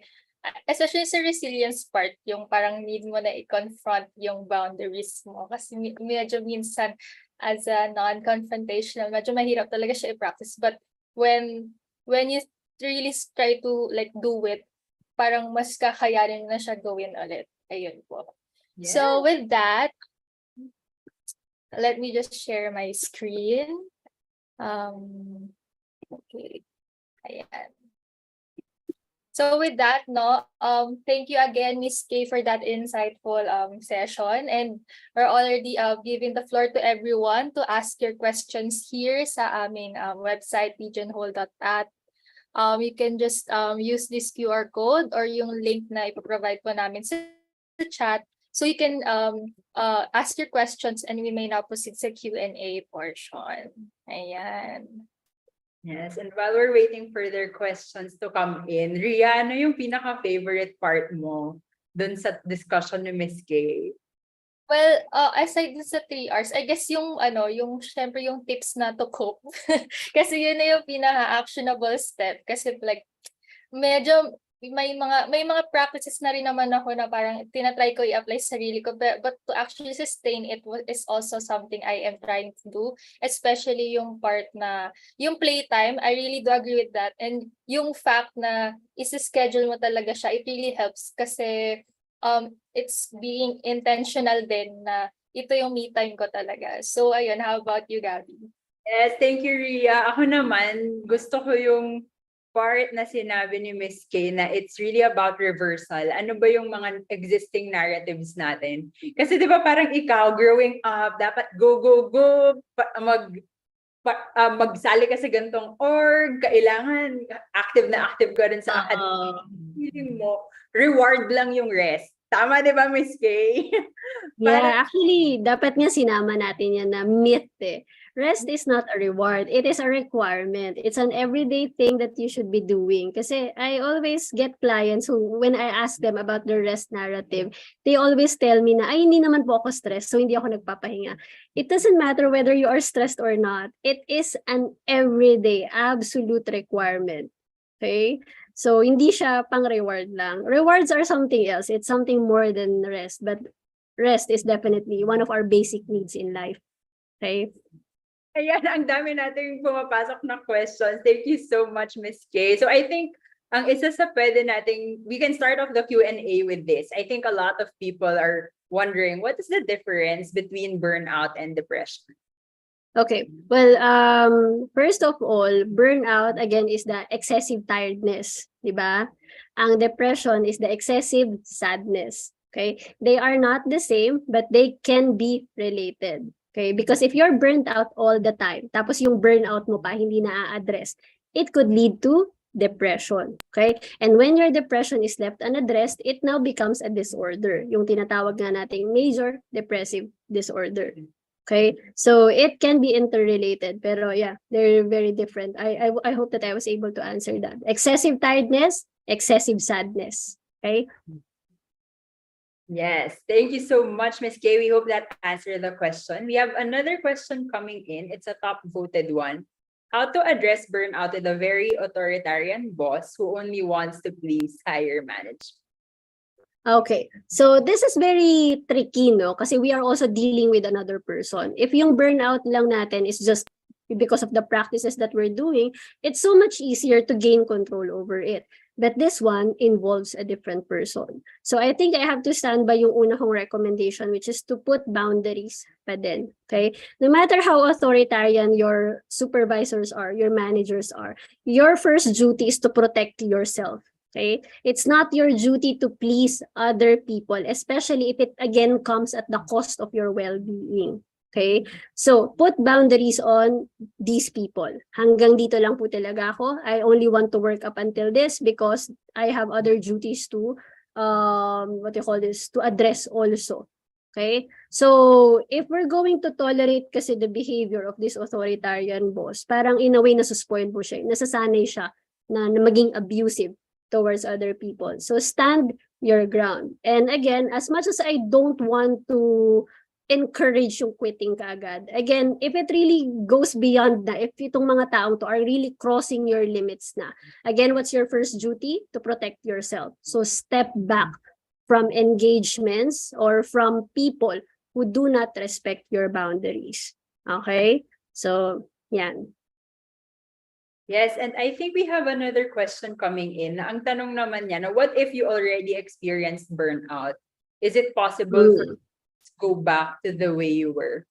especially sa resilience part, yung parang need mo na i-confront yung boundaries mo. Kasi medyo minsan, as a non-confrontational, medyo mahirap talaga siya i-practice. But when you really try to like do it, parang mas kakayanin na siya gawin ulit. Ayun po. Yeah. So with that, let me just share my screen. Okay. Ayan. So with that, thank you again, Miss Kay, for that insightful session. And we're already giving the floor to everyone to ask your questions here sa aming website, pigeonhole.at. You can just use this QR code or yung link na ipoprovide po namin sa chat So you can ask your questions and we may now proceed sa Q&A portion. Ayan. Yes, and while we're waiting for their questions to come in, Ria, ano yung pinaka-favorite part mo dun sa discussion ni Miss Kay? Well, aside dun sa 3 hours, I guess yung syempre yung tips na to cope. Kasi yun na yung pinaka-actionable step. Kasi like, medyo may mga practices na rin naman ako na parang tinatry ko i-apply sa sarili ko, but to actually sustain it is also something I am trying to do, especially yung part na yung playtime. I really do agree with that, and yung fact na isi-schedule mo talaga siya, it really helps kasi it's being intentional din na ito yung me time ko talaga. So ayun, how about you, Gabby? Yes, thank you, Ria. Ako naman, gusto ko yung part na sinabi ni Miss Kay na it's really about reversal. Ano ba yung mga existing narratives natin? Kasi di ba parang ikaw, growing up, dapat go, go, go, magsali ka sa gantong org, kailangan active ka rin sa feeling mo, reward lang yung rest. Tama, di ba, Miss Kay? Yeah, actually, dapat nga sinama natin yan na myth eh. Rest is not a reward. It is a requirement. It's an everyday thing that you should be doing. Kasi I always get clients who, when I ask them about the rest narrative, they always tell me na, ay, hindi naman po ako stressed, so hindi ako nagpapahinga. It doesn't matter whether you are stressed or not. It is an everyday, absolute requirement. Okay? So, hindi siya pang reward lang. Rewards are something else. It's something more than rest. But rest is definitely one of our basic needs in life. Okay? Ayan, ang dami nating pumapasok na questions. Thank you so much, Miss Kay. So I think ang isa sa pwede nating, we can start off the Q&A with this. I think a lot of people are wondering, what is the difference between burnout and depression? Okay. Well, first of all, burnout again is the excessive tiredness, di ba? Ang depression is the excessive sadness. Okay? They are not the same, but they can be related. Okay? Because if you're burnt out all the time, tapos yung burnout mo pa hindi na-address, it could lead to depression. Okay? And when your depression is left unaddressed, it now becomes a disorder. Yung tinatawag nga nating major depressive disorder. Okay? So it can be interrelated, pero yeah, they're very different. I hope that I was able to answer that. Excessive tiredness, excessive sadness. Okay? Yes, thank you so much, Miss Kay. We hope that answered the question. We have another question coming in. It's a top voted one. How to address burnout with a very authoritarian boss who only wants to please higher management? Okay. So this is very tricky, no? Kasi we are also dealing with another person. If yung burnout lang natin is just because of the practices that we're doing, it's so much easier to gain control over it. But this one involves a different person. So I think I have to stand by yung una kong recommendation, which is to put boundaries pa din. Okay? No matter how authoritarian your supervisors are, your managers are, your first duty is to protect yourself. Okay? It's not your duty to please other people, especially if it again comes at the cost of your well-being. Okay? So, put boundaries on these people. Hanggang dito lang po talaga ako. I only want to work up until this because I have other duties to, to address also. Okay? So, if we're going to tolerate kasi the behavior of this authoritarian boss, parang in a way nasuspoil po siya. Nasasanay siya na maging abusive towards other people. So, stand your ground. And again, as much as I don't want to encourage yung quitting kaagad. Again, if it really goes beyond na, if itong mga taong to are really crossing your limits na, again, what's your first duty? To protect yourself. So step back from engagements or from people who do not respect your boundaries. Okay? So, yan. Yes, and I think we have another question coming in. Ang tanong naman niya, what if you already experienced burnout? Is it possible for go back to the way you were?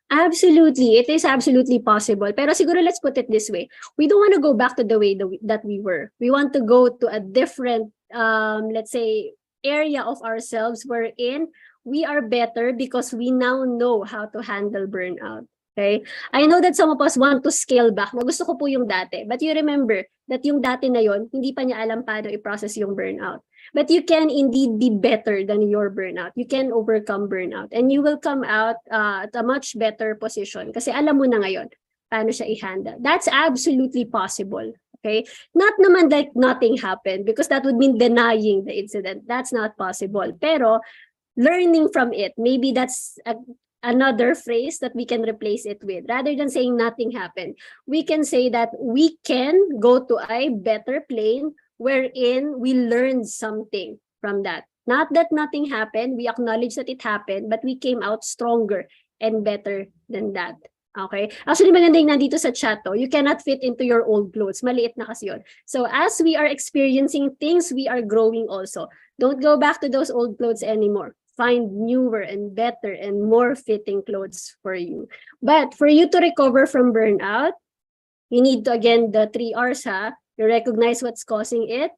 Absolutely. It is absolutely possible. Pero siguro let's put it this way. We don't want to go back to the way that we were. We want to go to a different, let's say, area of ourselves wherein we are better because we now know how to handle burnout. Okay? I know that some of us want to scale back. Na gusto ko po yung dati. But you remember that yung dati na yon, hindi pa niya alam paano i-process yung burnout. But you can indeed be better than your burnout. You can overcome burnout. And you will come out at a much better position kasi alam mo na ngayon paano siya i-handle. That's absolutely possible. Okay? Not naman like nothing happened because that would mean denying the incident. That's not possible. Pero learning from it, maybe that's another phrase that we can replace it with. Rather than saying nothing happened, we can say that we can go to a better plane wherein we learned something from that. Not that nothing happened, we acknowledge that it happened, but we came out stronger and better than that. Okay? Actually, maganda yung nandito sa chat to. You cannot fit into your old clothes. Maliit na kasi yun. So as we are experiencing things, we are growing also. Don't go back to those old clothes anymore. Find newer and better and more fitting clothes for you. But for you to recover from burnout, you need to, again, the 3 R's, ha? You recognize what's causing it,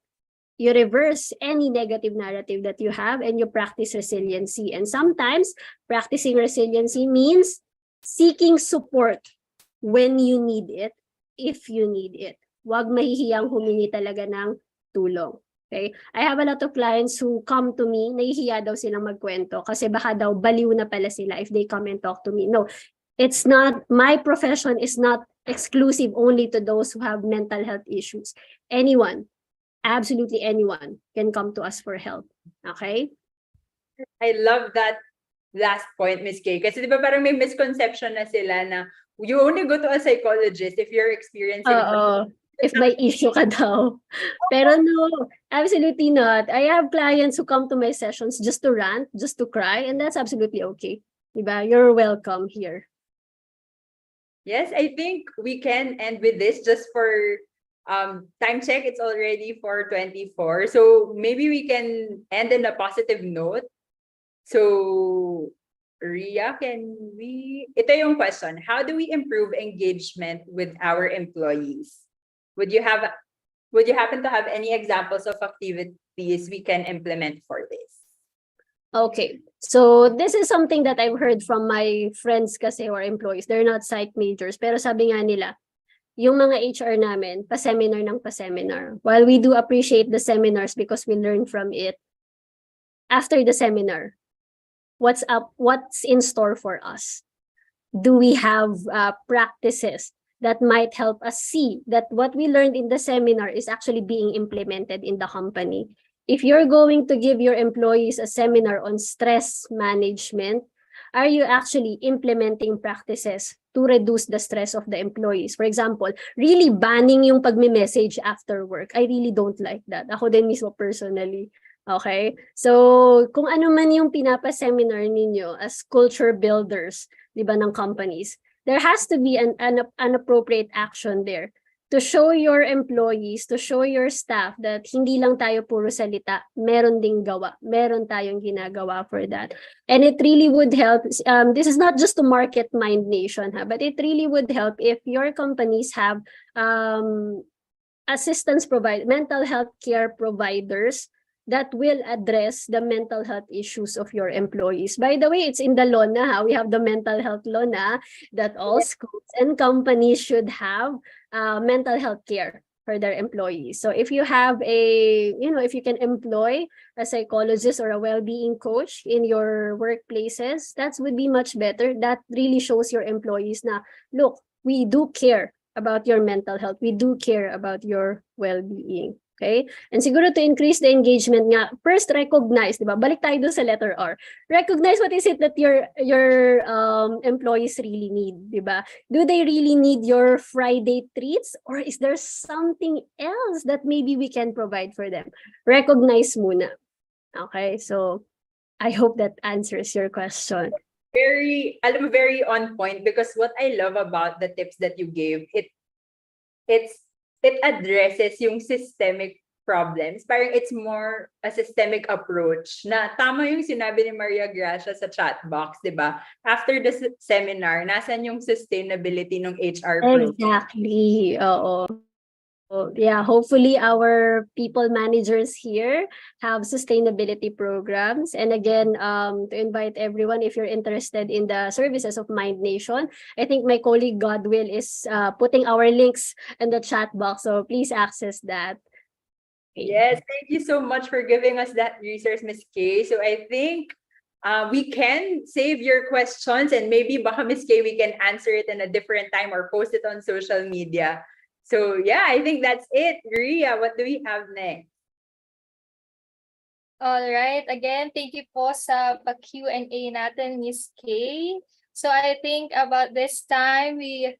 you reverse any negative narrative that you have, and you practice resiliency. And sometimes, practicing resiliency means seeking support when you need it, if you need it. Huwag mahihiyang humingi talaga ng tulong. Okay? I have a lot of clients who come to me, nahihiya daw silang magkwento kasi baka daw baliw na pala sila if they come and talk to me. No, it's not, my profession is not exclusive only to those who have mental health issues. Anyone, absolutely anyone can come to us for help. Okay? I love that last point, Miss Kay. Kasi di ba parang may misconception na sila na you only go to a psychologist if you're experiencing if may issue ka daw. Pero no, absolutely not. I have clients who come to my sessions just to rant, just to cry, and that's absolutely okay. Diba? You're welcome here. Yes, I think we can end with this just for time check. It's already 4:24. So maybe we can end on a positive note. So Ria, ito yung question. How do we improve engagement with our employees? Would you happen to have any examples of activities we can implement for this? Okay. So this is something that I've heard from my friends kasi or employees. They're not psych majors, pero sabi nga nila, yung mga HR namin, pa-seminar ng pa-seminar. While we do appreciate the seminars because we learn from it, after the seminar, what's in store for us? Do we have practices that might help us see that what we learned in the seminar is actually being implemented in the company? If you're going to give your employees a seminar on stress management, are you actually implementing practices to reduce the stress of the employees? For example, really banning yung pagme-message after work. I really don't like that. Ako din mismo personally. Okay? So, kung ano man yung pinapa-seminar ninyo as culture builders, di ba, ng companies, there has to be an appropriate action there to show your employees, to show your staff that hindi lang tayo puro salita, meron ding gawa, meron tayong ginagawa for that. And it really would help, this is not just to market Mind Nation, but it really would help if your companies have assistance providers, mental health care providers that will address the mental health issues of your employees. By the way, it's in the law na, we have the mental health law na, that all schools and companies should have mental health care for their employees. So if you have if you can employ a psychologist or a well-being coach in your workplaces, that would be much better. That really shows your employees na, look, we do care about your mental health. We do care about your well-being. Okay? And siguro to increase the engagement nga, first recognize, di ba? Balik tayo doon sa letter R. Recognize what is it that your employees really need, di ba? Do they really need your Friday treats, or is there something else that maybe we can provide for them? Recognize muna. Okay? So I hope that answers your question. Very on point, because what I love about the tips that you gave, it addresses yung systemic problems. Parang it's more a systemic approach na tama yung sinabi ni Maria Gracia sa chat box, di ba? After the seminar, nasan yung sustainability ng HR program? Exactly. Oo. Yeah, hopefully our people managers here have sustainability programs. And again, to invite everyone, if you're interested in the services of Mind Nation, I think my colleague Godwill is putting our links in the chat box. So please access that. Okay. Yes, thank you so much for giving us that resource, Miss Kay. So I think we can save your questions, and maybe baka Miss Kay, we can answer it in a different time or post it on social media. So yeah, I think that's it. Ria, what do we have next? All right. Again, thank you po sa pa-Q&A natin, Miss Kay. So I think about this time, we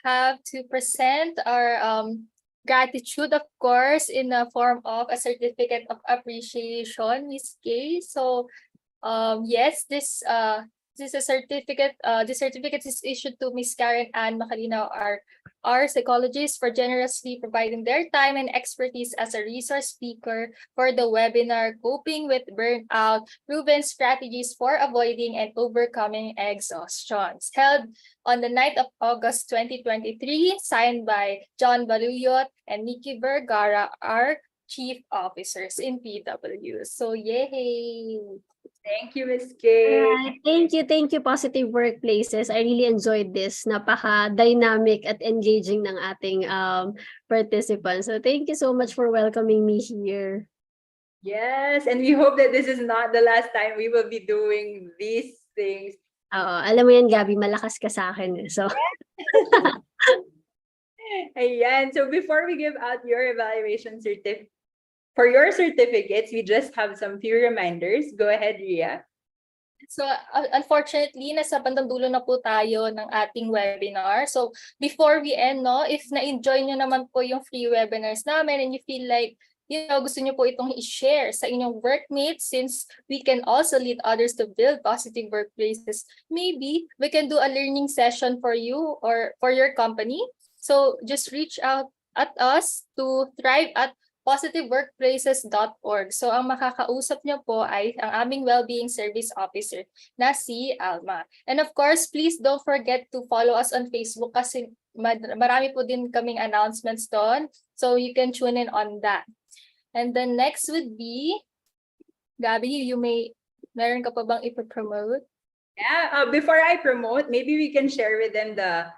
have to present our gratitude, of course, in the form of a certificate of appreciation, Miss Kay. So yes, this is a certificate. This certificate is issued to Miss Karen Ann Macalina, our psychologist, for generously providing their time and expertise as a resource speaker for the webinar Coping with Burnout: Proven Strategies for Avoiding and Overcoming Exhaustion, held on the 9th of August 2023, signed by John Baluyot and Nikki Vergara, our chief officers in PW. So yay! Thank you, Miss Kay. Alright, thank you, Positive Workplaces. I really enjoyed this. Napaka-dynamic at engaging ng ating participants. So thank you so much for welcoming me here. Yes, and we hope that this is not the last time we will be doing these things. Oo, alam mo yan, Gabby, malakas ka sa akin. So, Ayan. So before we give out your evaluation certificate, for your certificates, we just have some few reminders. Go ahead, Ria. So unfortunately, nasa bandang dulo na po tayo ng ating webinar. So before we end, no, if na-enjoy nyo naman po yung free webinars namin and you feel like, gusto nyo po itong i-share sa inyong workmates, since we can also lead others to build positive workplaces, maybe we can do a learning session for you or for your company. So just reach out at us to thrive@positiveworkplaces.org. So ang makakausap nyo po ay ang aming Wellbeing Service Officer na si Alma. And of course, please don't forget to follow us on Facebook kasi marami po din kaming announcements doon. So you can tune in on that. And then next would be, Gabby, meron ka pa bang ipopromote? Yeah, before I promote, maybe we can share with them the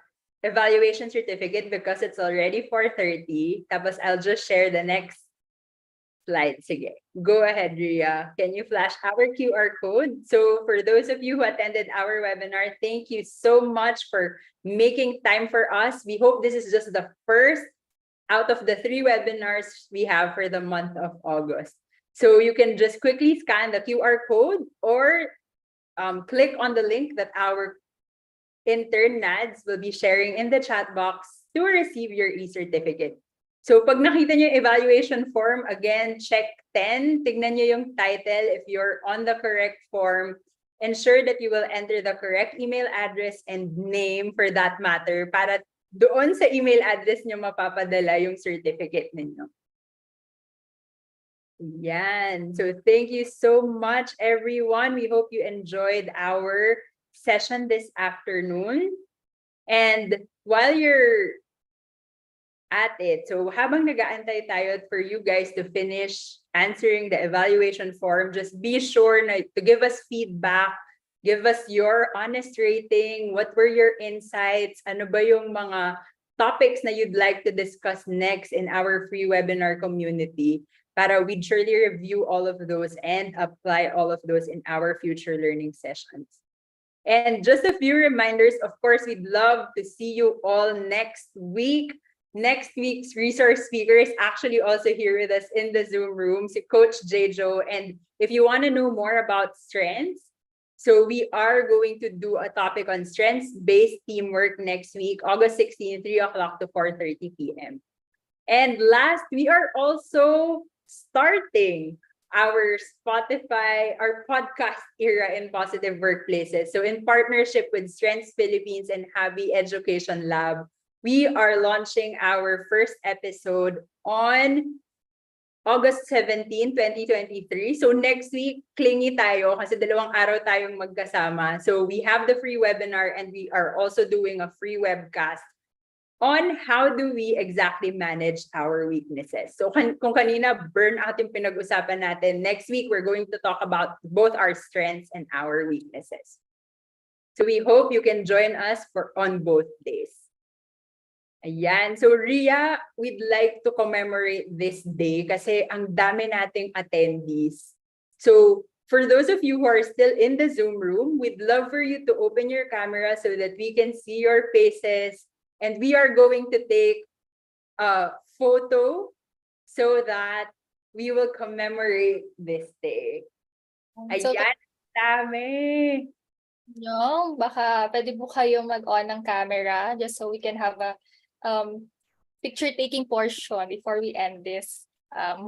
evaluation certificate because it's already 4:30. Tapos I'll just share the next slide. Sige. Go ahead, Ria. Can you flash our QR code? So for those of you who attended our webinar, thank you so much for making time for us. We hope this is just the first out of the 3 webinars we have for the month of August. So you can just quickly scan the QR code or click on the link that our intern Nads will be sharing in the chat box to receive your e-certificate. So pag nakita nyo yung evaluation form, again, check 10. Tignan nyo yung title. If you're on the correct form, ensure that you will enter the correct email address and name for that matter para doon sa email address nyo mapapadala yung certificate ninyo. Yan. So thank you so much, everyone. We hope you enjoyed our session this afternoon. And while you're at it, so habang nag-aantay tayo for you guys to finish answering the evaluation form, just be sure to give us feedback, give us your honest rating, what were your insights, ano ba yung mga topics na you'd like to discuss next in our free webinar community, para we'd surely review all of those and apply all of those in our future learning sessions. And just a few reminders, of course, we'd love to see you all next week. Next week's resource speaker is actually also here with us in the Zoom room, si Coach Jejo. And if you want to know more about strengths, so we are going to do a topic on strengths-based teamwork next week, August 16, 3 o'clock to 4:30 p.m. And last, we are also starting our Spotify, our podcast era in Positive Workplaces. So in partnership with Strengths Philippines and Habi Education Lab, we are launching our first episode on August 17, 2023. So next week, clingy tayo kasi 2 araw tayong magkasama. So we have the free webinar and we are also doing a free webcast on how do we exactly manage our weaknesses. So kung kanina burnout yung pinag-usapan natin, next week we're going to talk about both our strengths and our weaknesses. So we hope you can join us on both days. Ayan. So Ria, we'd like to commemorate this day kasi ang dami nating attendees. So for those of you who are still in the Zoom room, we'd love for you to open your camera so that we can see your faces. And we are going to take a photo so that we will commemorate this day. So, Ayan, dami. yung, baka pwede po kayo mag-on ng camera just so we can have a picture-taking portion before we end this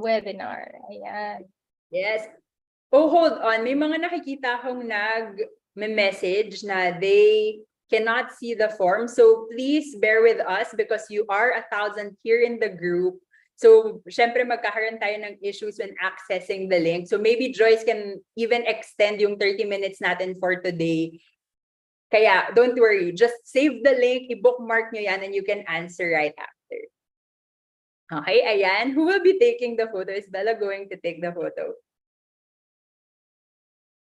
webinar. Ayan. Yes. Oh, hold on. May mga nakikita akong nag-message na they cannot see the form. So please bear with us because you are 1,000 here in the group. So syempre magkakaroon tayo ng issues when accessing the link. So maybe Joyce can even extend yung 30 minutes natin for today. Kaya don't worry, just save the link, i-bookmark nyo yan and you can answer right after. Okay, ayan. Who will be taking the photo? Is Bella going to take the photo?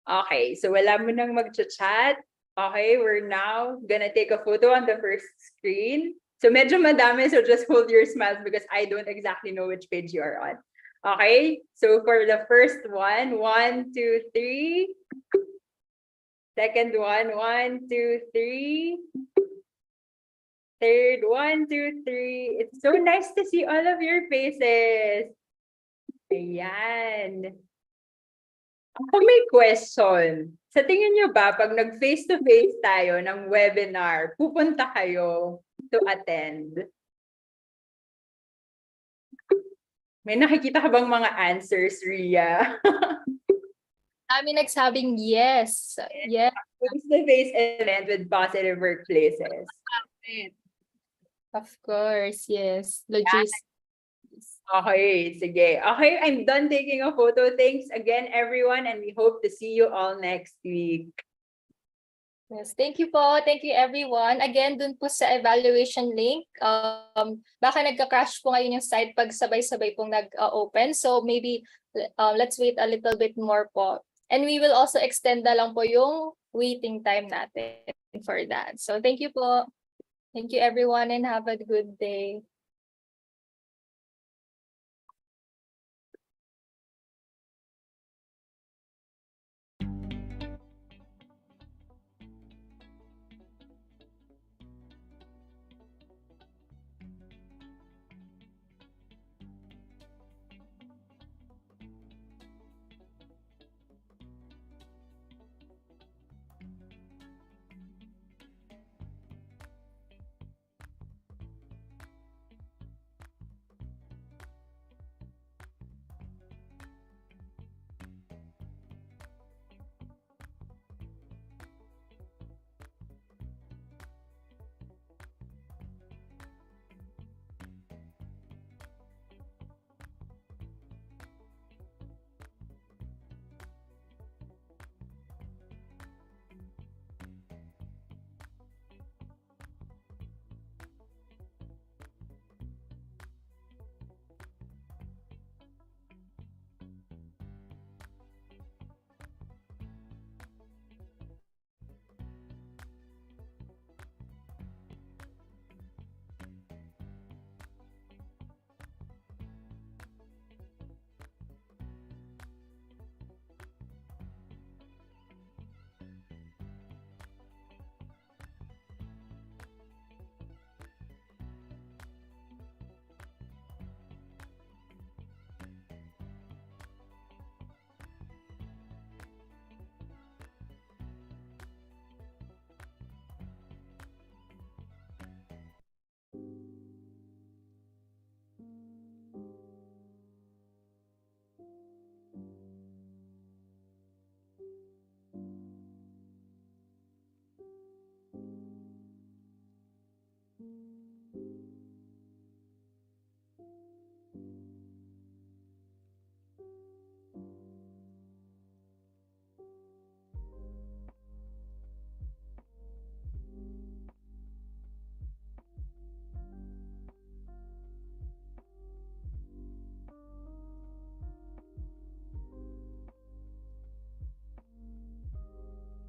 Okay, so wala mo nang mag-chat. Okay, we're now gonna take a photo on the first screen. So medyo madami, so just hold your smiles because I don't exactly know which page you are on. Okay, so for the first one, 1, 2, 3. Second one, 1, 2, 3. Third, 1, 2, 3. It's so nice to see all of your faces. Ayan. Ako may question. Sa tingin nyo ba, pag nag-face-to-face tayo ng webinar, pupunta kayo to attend? May nakikita ka bang mga answers, Ria? Kami nagsabing yes. Yes. Face-to-face event with positive workplaces. Of course, yes. Logistics. Okay, sige. Okay, I'm done taking a photo. Thanks again, everyone, and we hope to see you all next week. Yes, thank you po. Thank you everyone. Again, dun po sa evaluation link, baka nagka-crash po ngayon yung site pag sabay-sabay pong nag-open. So maybe let's wait a little bit more po. And we will also extend na lang po yung waiting time natin for that. So thank you po. Thank you everyone and have a good day.